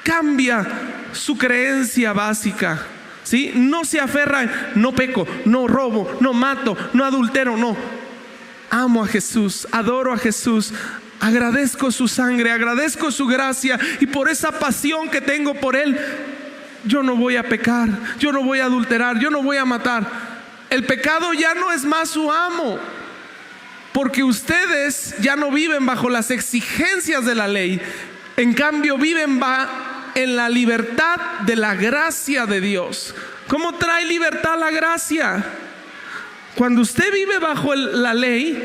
Cambia su creencia básica. ¿Sí? No se aferra, no peco, no robo, no mato, no adultero, no. Amo a Jesús, adoro a Jesús, agradezco su sangre, agradezco su gracia, y por esa pasión que tengo por Él, yo no voy a pecar, yo no voy a adulterar, yo no voy a matar. El pecado ya no es más su amo, porque ustedes ya no viven bajo las exigencias de la ley. En cambio viven en la libertad de la gracia de Dios. ¿Cómo trae libertad la gracia? Cuando usted vive bajo la ley,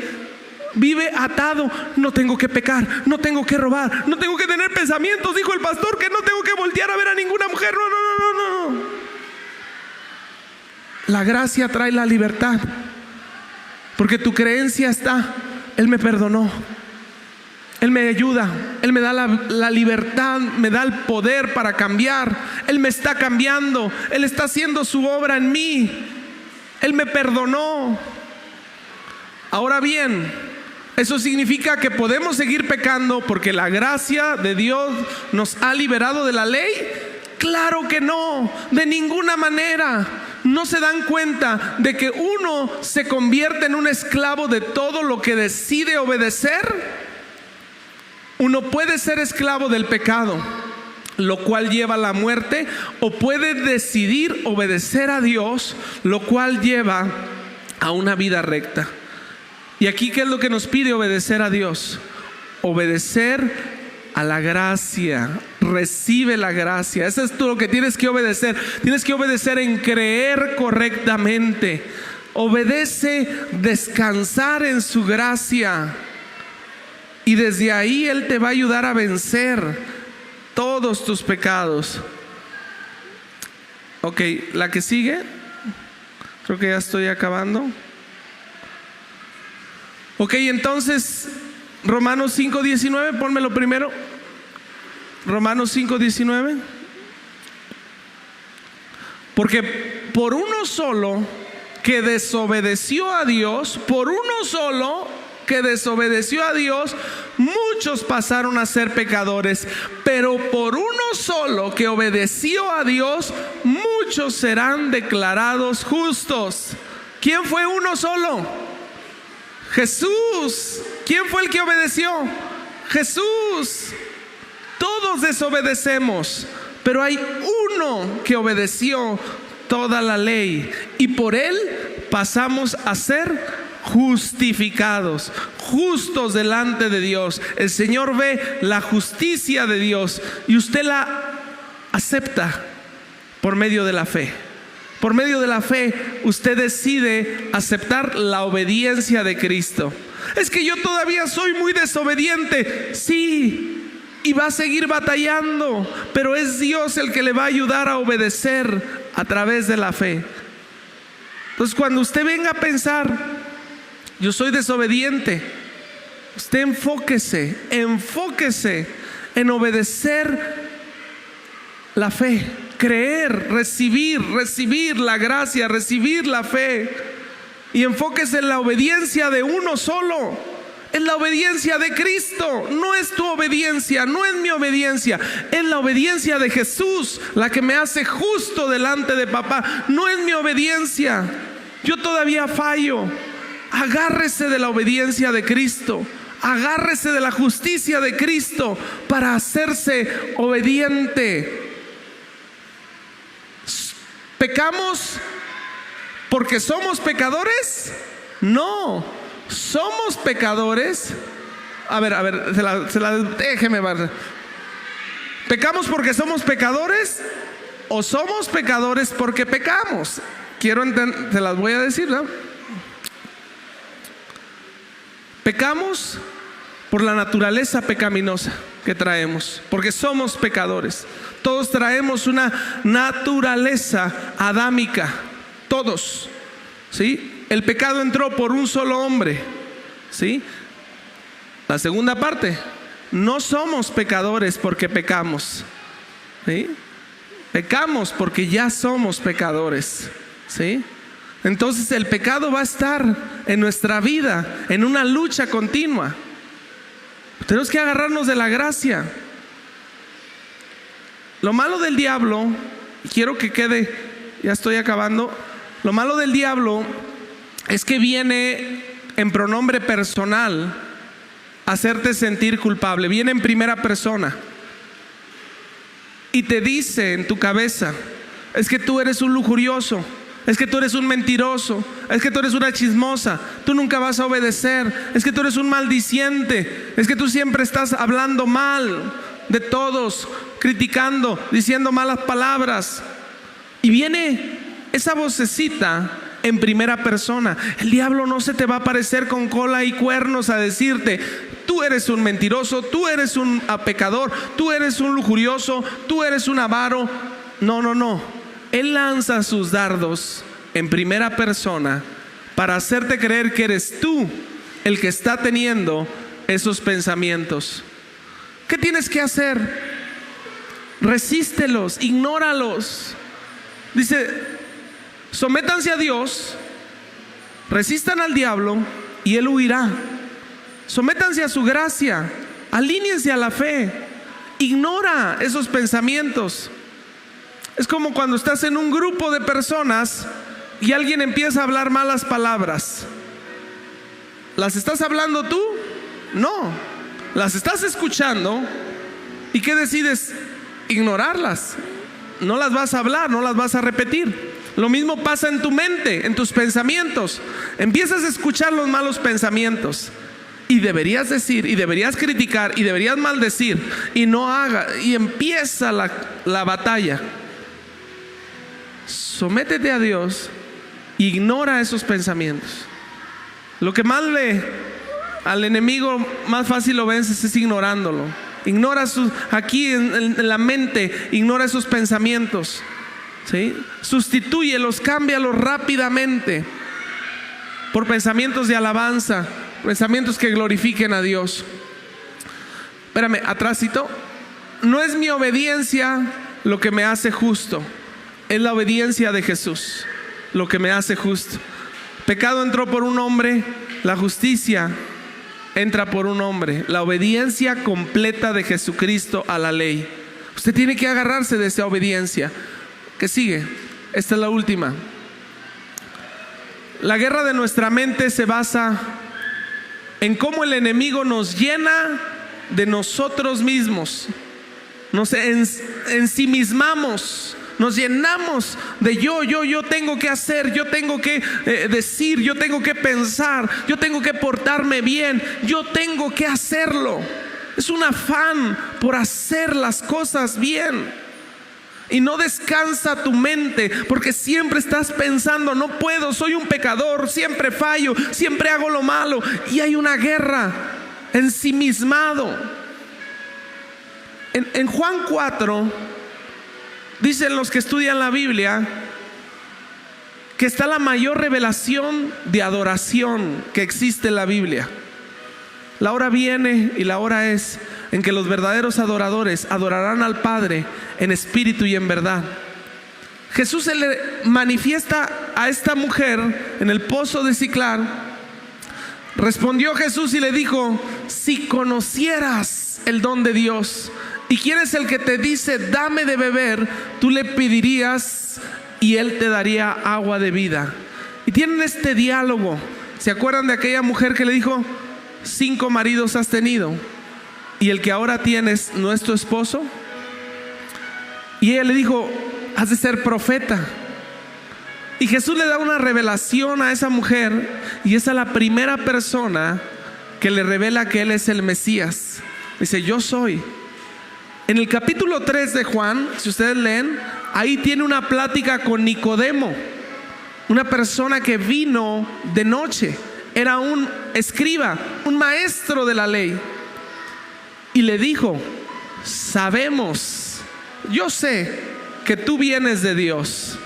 vive atado. No tengo que pecar, no tengo que robar, no tengo que tener pensamientos, dijo el pastor, que no tengo que voltear a ver a ninguna mujer. No. La gracia trae la libertad, porque tu creencia está: Él me perdonó, Él me ayuda, Él me da la libertad, me da el poder para cambiar. Él me está cambiando, Él está haciendo su obra en mí, Él me perdonó. Ahora bien, ¿eso significa que podemos seguir pecando porque la gracia de Dios nos ha liberado de la ley? Claro que no, de ninguna manera. ¿No se dan cuenta de que uno se convierte en un esclavo de todo lo que decide obedecer? Uno puede ser esclavo del pecado, lo cual lleva a la muerte, o puede decidir obedecer a Dios, lo cual lleva a una vida recta. Y aquí, ¿qué es lo que nos pide obedecer a Dios? Obedecer a la gracia. Recibe la gracia. Eso es todo lo que tienes que obedecer. Tienes que obedecer en creer correctamente. Obedece, descansar en su gracia. Y desde ahí Él te va a ayudar a vencer todos tus pecados. Ok, la que sigue. Creo que ya estoy acabando. Ok, entonces Romanos 5:19, pónmelo primero. Romanos 5:19. Porque por uno solo que desobedeció a Dios, muchos pasaron a ser pecadores, pero por uno solo que obedeció a Dios, muchos serán declarados justos. ¿Quién fue uno solo? Jesús. ¿Quién fue el que obedeció? Jesús. Todos desobedecemos, pero hay uno que obedeció toda la ley, y por él pasamos a ser justificados, justos delante de Dios. El Señor ve la justicia de Dios y usted la acepta por medio de la fe. Por medio de la fe usted decide aceptar la obediencia de Cristo. Es que yo todavía soy muy desobediente. Sí, y va a seguir batallando, pero es Dios el que le va a ayudar a obedecer a través de la fe. Entonces, cuando usted venga a pensar, yo soy desobediente, usted enfóquese en obedecer la fe, creer, recibir la gracia, recibir la fe, y enfóquese en la obediencia de uno solo. Es la obediencia de Cristo. No es tu obediencia, no es mi obediencia. Es la obediencia de Jesús la que me hace justo delante de papá. No es mi obediencia. Yo todavía fallo. Agárrese de la obediencia de Cristo. Agárrese de la justicia de Cristo para hacerse obediente. ¿Pecamos porque somos pecadores? No, somos pecadores. A ver, déjeme ver. ¿Pecamos porque somos pecadores o somos pecadores porque pecamos? Quiero entender, te las voy a decir, ¿no? Pecamos por la naturaleza pecaminosa que traemos, porque somos pecadores. Todos traemos una naturaleza adámica, todos, ¿sí? El pecado entró por un solo hombre, ¿sí? La segunda parte, no somos pecadores porque pecamos, ¿sí? Pecamos porque ya somos pecadores, ¿sí? Entonces el pecado va a estar en nuestra vida, en una lucha continua. Tenemos que agarrarnos de la gracia. Lo malo del diablo, y quiero que quede, ya estoy acabando. Lo malo del diablo es que viene en pronombre personal a hacerte sentir culpable. Viene en primera persona y te dice en tu cabeza: es que tú eres un lujurioso, es que tú eres un mentiroso, es que tú eres una chismosa, tú nunca vas a obedecer, es que tú eres un maldiciente, es que tú siempre estás hablando mal de todos, criticando, diciendo malas palabras. Y viene esa vocecita en primera persona. El diablo no se te va a aparecer con cola y cuernos a decirte: tú eres un mentiroso, tú eres un pecador, tú eres un lujurioso, tú eres un avaro. No, no, no. Él lanza sus dardos en primera persona para hacerte creer que eres tú el que está teniendo esos pensamientos. ¿Qué tienes que hacer? Resístelos, ignóralos. Dice: sométanse a Dios, resistan al diablo y él huirá. Sométanse a su gracia, alíñense a la fe, ignora esos pensamientos. Es como cuando estás en un grupo de personas y alguien empieza a hablar malas palabras. ¿Las estás hablando tú? No, las estás escuchando. ¿Y qué decides? Ignorarlas. No las vas a hablar, no las vas a repetir. Lo mismo pasa en tu mente, en tus pensamientos. Empiezas a escuchar los malos pensamientos y deberías decir, y deberías criticar, y deberías maldecir, y no haga, y empieza la batalla. Sométete a Dios, ignora esos pensamientos. Lo que más al enemigo más fácil lo vences es ignorándolo. Ignora aquí en la mente, ignora esos pensamientos, ¿sí? Sustitúyelos, cámbialos rápidamente por pensamientos de alabanza, pensamientos que glorifiquen a Dios. Espérame, atrásito. No es mi obediencia lo que me hace justo, es la obediencia de Jesús lo que me hace justo. Pecado entró por un hombre, la justicia entra por un hombre, la obediencia completa de Jesucristo a la ley. Usted tiene que agarrarse de esa obediencia. ¿Qué sigue? Esta es la última. La guerra de nuestra mente se basa en cómo el enemigo nos llena de nosotros mismos. Nos ensimismamos, nos llenamos de yo tengo que hacer, yo tengo que decir, yo tengo que pensar, yo tengo que portarme bien, yo tengo que hacerlo. Es un afán por hacer las cosas bien. Y no descansa tu mente porque siempre estás pensando: no puedo, soy un pecador, siempre fallo, siempre hago lo malo. Y hay una guerra, ensimismado. En Juan 4 dicen los que estudian la Biblia que está la mayor revelación de adoración que existe en la Biblia. La hora viene y la hora es en que los verdaderos adoradores adorarán al Padre en espíritu y en verdad. Jesús se le manifiesta a esta mujer en el pozo de Siclar Respondió Jesús y le dijo: si conocieras el don de Dios y quién es el que te dice dame de beber, tú le pedirías y él te daría agua de vida. Y tienen este diálogo. ¿Se acuerdan de aquella mujer que le dijo: 5 maridos has tenido y el que ahora tienes no es tu esposo? Y ella le dijo: has de ser profeta. Y Jesús le da una revelación a esa mujer, y esa es la primera persona que le revela que Él es el Mesías. Dice: yo soy. En el capítulo 3 de Juan, si ustedes leen, ahí tiene una plática con Nicodemo, una persona que vino de noche. Era un escriba, un maestro de la ley. Y le dijo: sabemos, yo sé que tú vienes de Dios.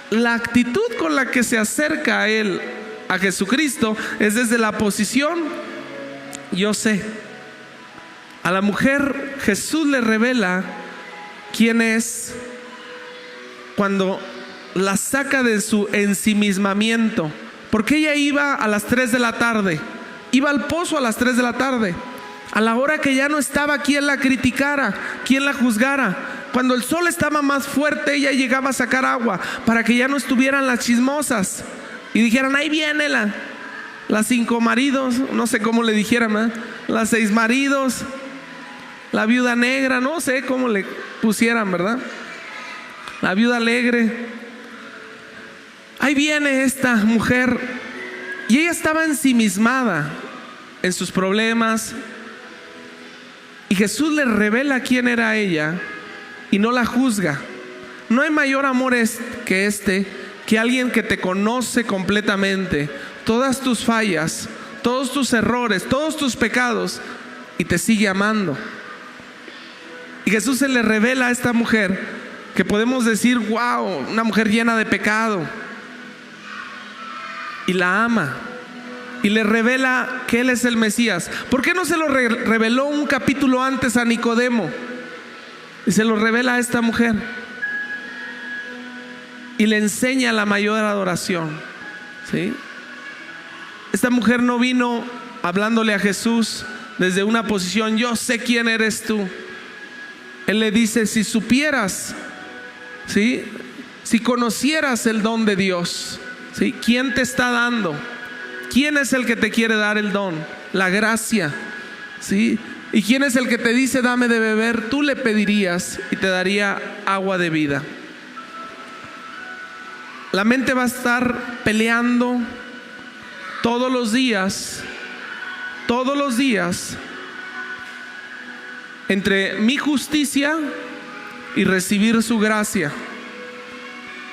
La actitud con la que se acerca a él, a Jesucristo, es desde la posición yo sé. A la mujer Jesús le revela quién es cuando la saca de su ensimismamiento, porque ella iba a las 3 de la tarde, iba al pozo a las 3 de la tarde, a la hora que ya no estaba quien la criticara, quien la juzgara. Cuando el sol estaba más fuerte, ella llegaba a sacar agua para que ya no estuvieran las chismosas y dijeran: ahí viene las 5 maridos, no sé cómo le dijeran, ¿eh? Las 6 maridos, la viuda negra, no sé cómo le pusieran, ¿verdad? La viuda alegre. Ahí viene esta mujer, y ella estaba ensimismada en sus problemas, y Jesús le revela quién era ella y no la juzga. No hay mayor amor que este, que alguien que te conoce completamente, todas tus fallas, todos tus errores, todos tus pecados, y te sigue amando. Y Jesús se le revela a esta mujer, que podemos decir: wow, una mujer llena de pecado, y la ama, y le revela que Él es el Mesías. ¿Por qué no se lo reveló un capítulo antes a Nicodemo? Y se lo revela a esta mujer, y le enseña la mayor adoración, ¿sí? Esta mujer no vino hablándole a Jesús desde una posición yo sé quién eres tú. Él le dice: si supieras, ¿sí? Si conocieras el don de Dios, ¿sí? ¿Quién te está dando? ¿Quién es el que te quiere dar el don? La gracia, ¿sí? ¿Y quién es el que te dice dame de beber? Tú le pedirías y te daría agua de vida. La mente va a estar peleando todos los días entre mi justicia y recibir su gracia.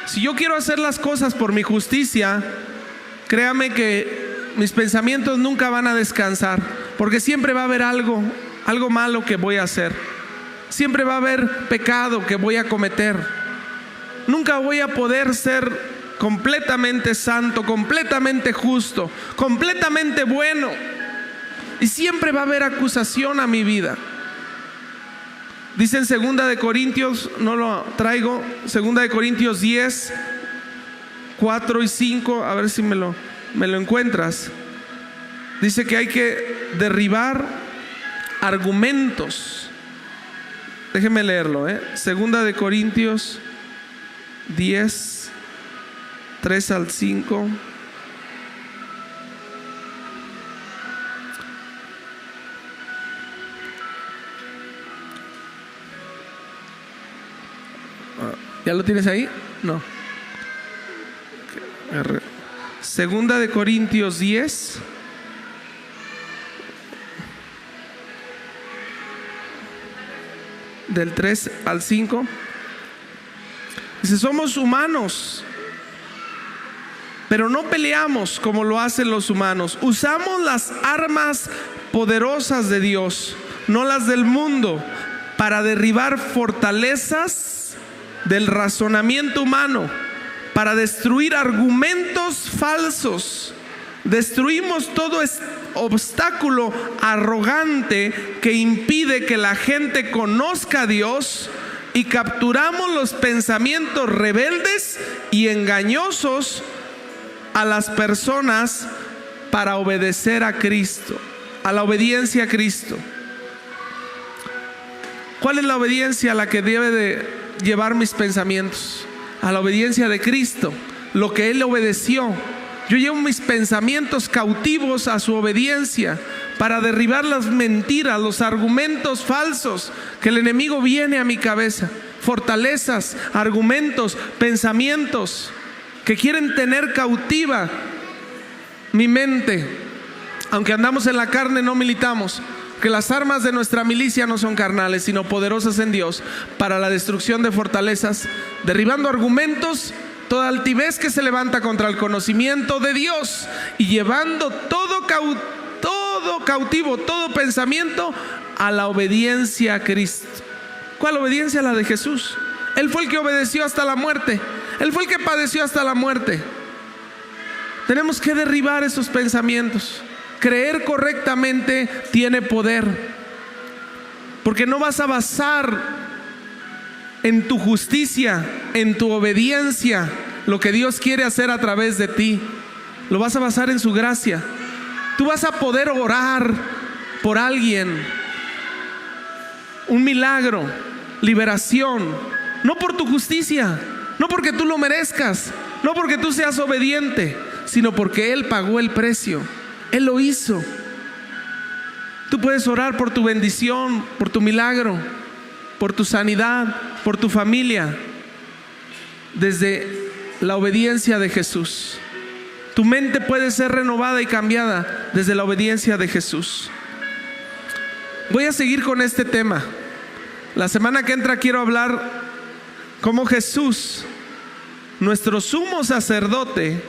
Si yo quiero hacer las cosas por mi justicia, créame que mis pensamientos nunca van a descansar, porque siempre va a haber algo malo que voy a hacer. Siempre va a haber pecado que voy a cometer. Nunca voy a poder ser completamente santo, completamente justo, completamente bueno. Y siempre va a haber acusación a mi vida. Dice en 2 de Corintios, no lo traigo, 2 de Corintios 10, 4 y 5, a ver si me lo encuentras. Dice que hay que derribar argumentos. Déjeme leerlo, 2 de Corintios 10, 3 al 5. ¿Ya lo tienes ahí? No. 2 de Corintios 10, del 3 al 5. Dice: somos humanos, pero no peleamos como lo hacen los humanos. Usamos las armas poderosas de Dios, no las del mundo, para derribar fortalezas del razonamiento humano, para destruir argumentos falsos. Destruimos todo obstáculo arrogante que impide que la gente conozca a Dios, y capturamos los pensamientos rebeldes y engañosos a las personas para obedecer a Cristo, a la obediencia a Cristo. ¿Cuál es la obediencia a la que debe de llevar mis pensamientos? A la obediencia de Cristo, lo que Él obedeció. Yo llevo mis pensamientos cautivos a su obediencia para derribar las mentiras, los argumentos falsos que el enemigo viene a mi cabeza. Fortalezas, argumentos, pensamientos que quieren tener cautiva mi mente. Aunque andamos en la carne, no militamos, que las armas de nuestra milicia no son carnales, sino poderosas en Dios para la destrucción de fortalezas, derribando argumentos, toda altivez que se levanta contra el conocimiento de Dios, y llevando todo cautivo, todo pensamiento a la obediencia a Cristo. ¿Cuál obediencia? La de Jesús. Él fue el que obedeció hasta la muerte. Él fue el que padeció hasta la muerte. Tenemos que derribar esos pensamientos. Creer correctamente tiene poder, porque no vas a basar en tu justicia, en tu obediencia, lo que Dios quiere hacer a través de ti. Lo vas a basar en su gracia. Tú vas a poder orar por alguien, un milagro, liberación, no por tu justicia, no porque tú lo merezcas, no porque tú seas obediente, sino porque Él pagó el precio. Él lo hizo. Tú puedes orar por tu bendición, por tu milagro, por tu sanidad, por tu familia, desde la obediencia de Jesús. Tu mente puede ser renovada y cambiada desde la obediencia de Jesús. Voy a seguir con este tema. La semana que entra quiero hablar cómo Jesús, nuestro sumo sacerdote,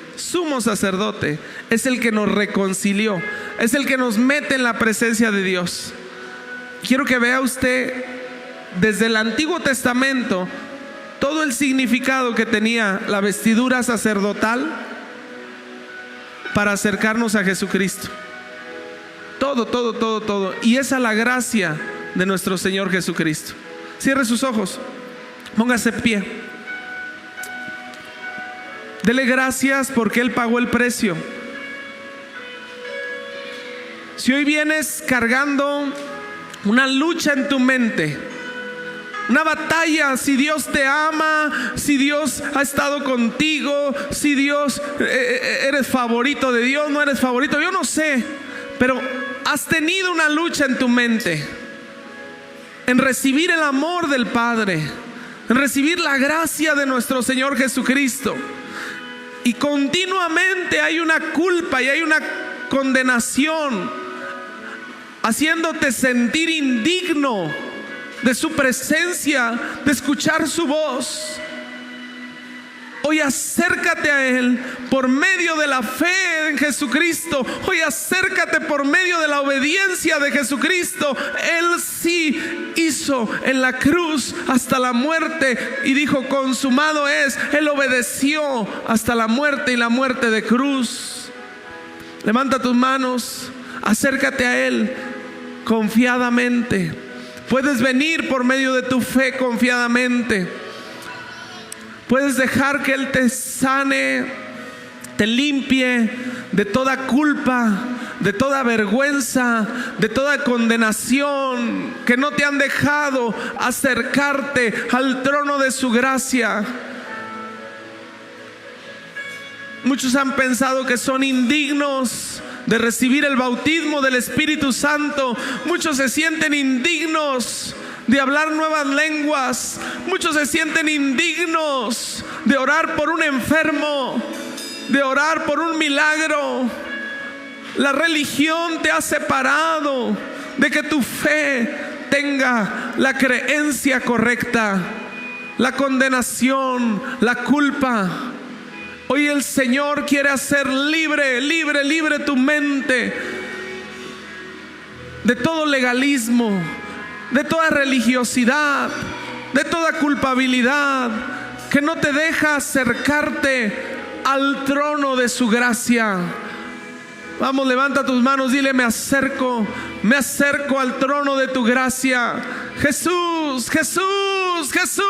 es el que nos reconcilió, es el que nos mete en la presencia de Dios. Quiero que vea usted desde el Antiguo Testamento todo el significado que tenía la vestidura sacerdotal para acercarnos a Jesucristo. Todo. Y esa es la gracia de nuestro Señor Jesucristo. Cierre sus ojos, póngase en pie. Dele gracias porque Él pagó el precio. Si hoy vienes cargando una lucha en tu mente, una batalla, si Dios te ama, si Dios ha estado contigo, si Dios eres favorito de Dios, no eres favorito, yo no sé, pero has tenido una lucha en tu mente en recibir el amor del Padre, en recibir la gracia de nuestro Señor Jesucristo. Y continuamente hay una culpa y hay una condenación, haciéndote sentir indigno de su presencia, de escuchar su voz. Hoy acércate a Él por medio de la fe en Jesucristo. Hoy acércate por medio de la obediencia de Jesucristo. Él sí hizo en la cruz hasta la muerte y dijo: consumado es. Él obedeció hasta la muerte y la muerte de cruz. Levanta tus manos, acércate a Él confiadamente. Puedes venir por medio de tu fe confiadamente. Puedes dejar que Él te sane, te limpie de toda culpa, de toda vergüenza, de toda condenación que no te han dejado acercarte al trono de su gracia. Muchos han pensado que son indignos de recibir el bautismo del Espíritu Santo. Muchos se sienten indignos de hablar nuevas lenguas. Muchos se sienten indignos de orar por un enfermo, de orar por un milagro. La religión te ha separado de que tu fe tenga la creencia correcta. La condenación, la culpa. Hoy el Señor quiere hacer libre tu mente de todo legalismo, de toda religiosidad, de toda culpabilidad que no te deja acercarte al trono de su gracia. Vamos, levanta tus manos, dile: me acerco al trono de tu gracia. Jesús, Jesús, Jesús.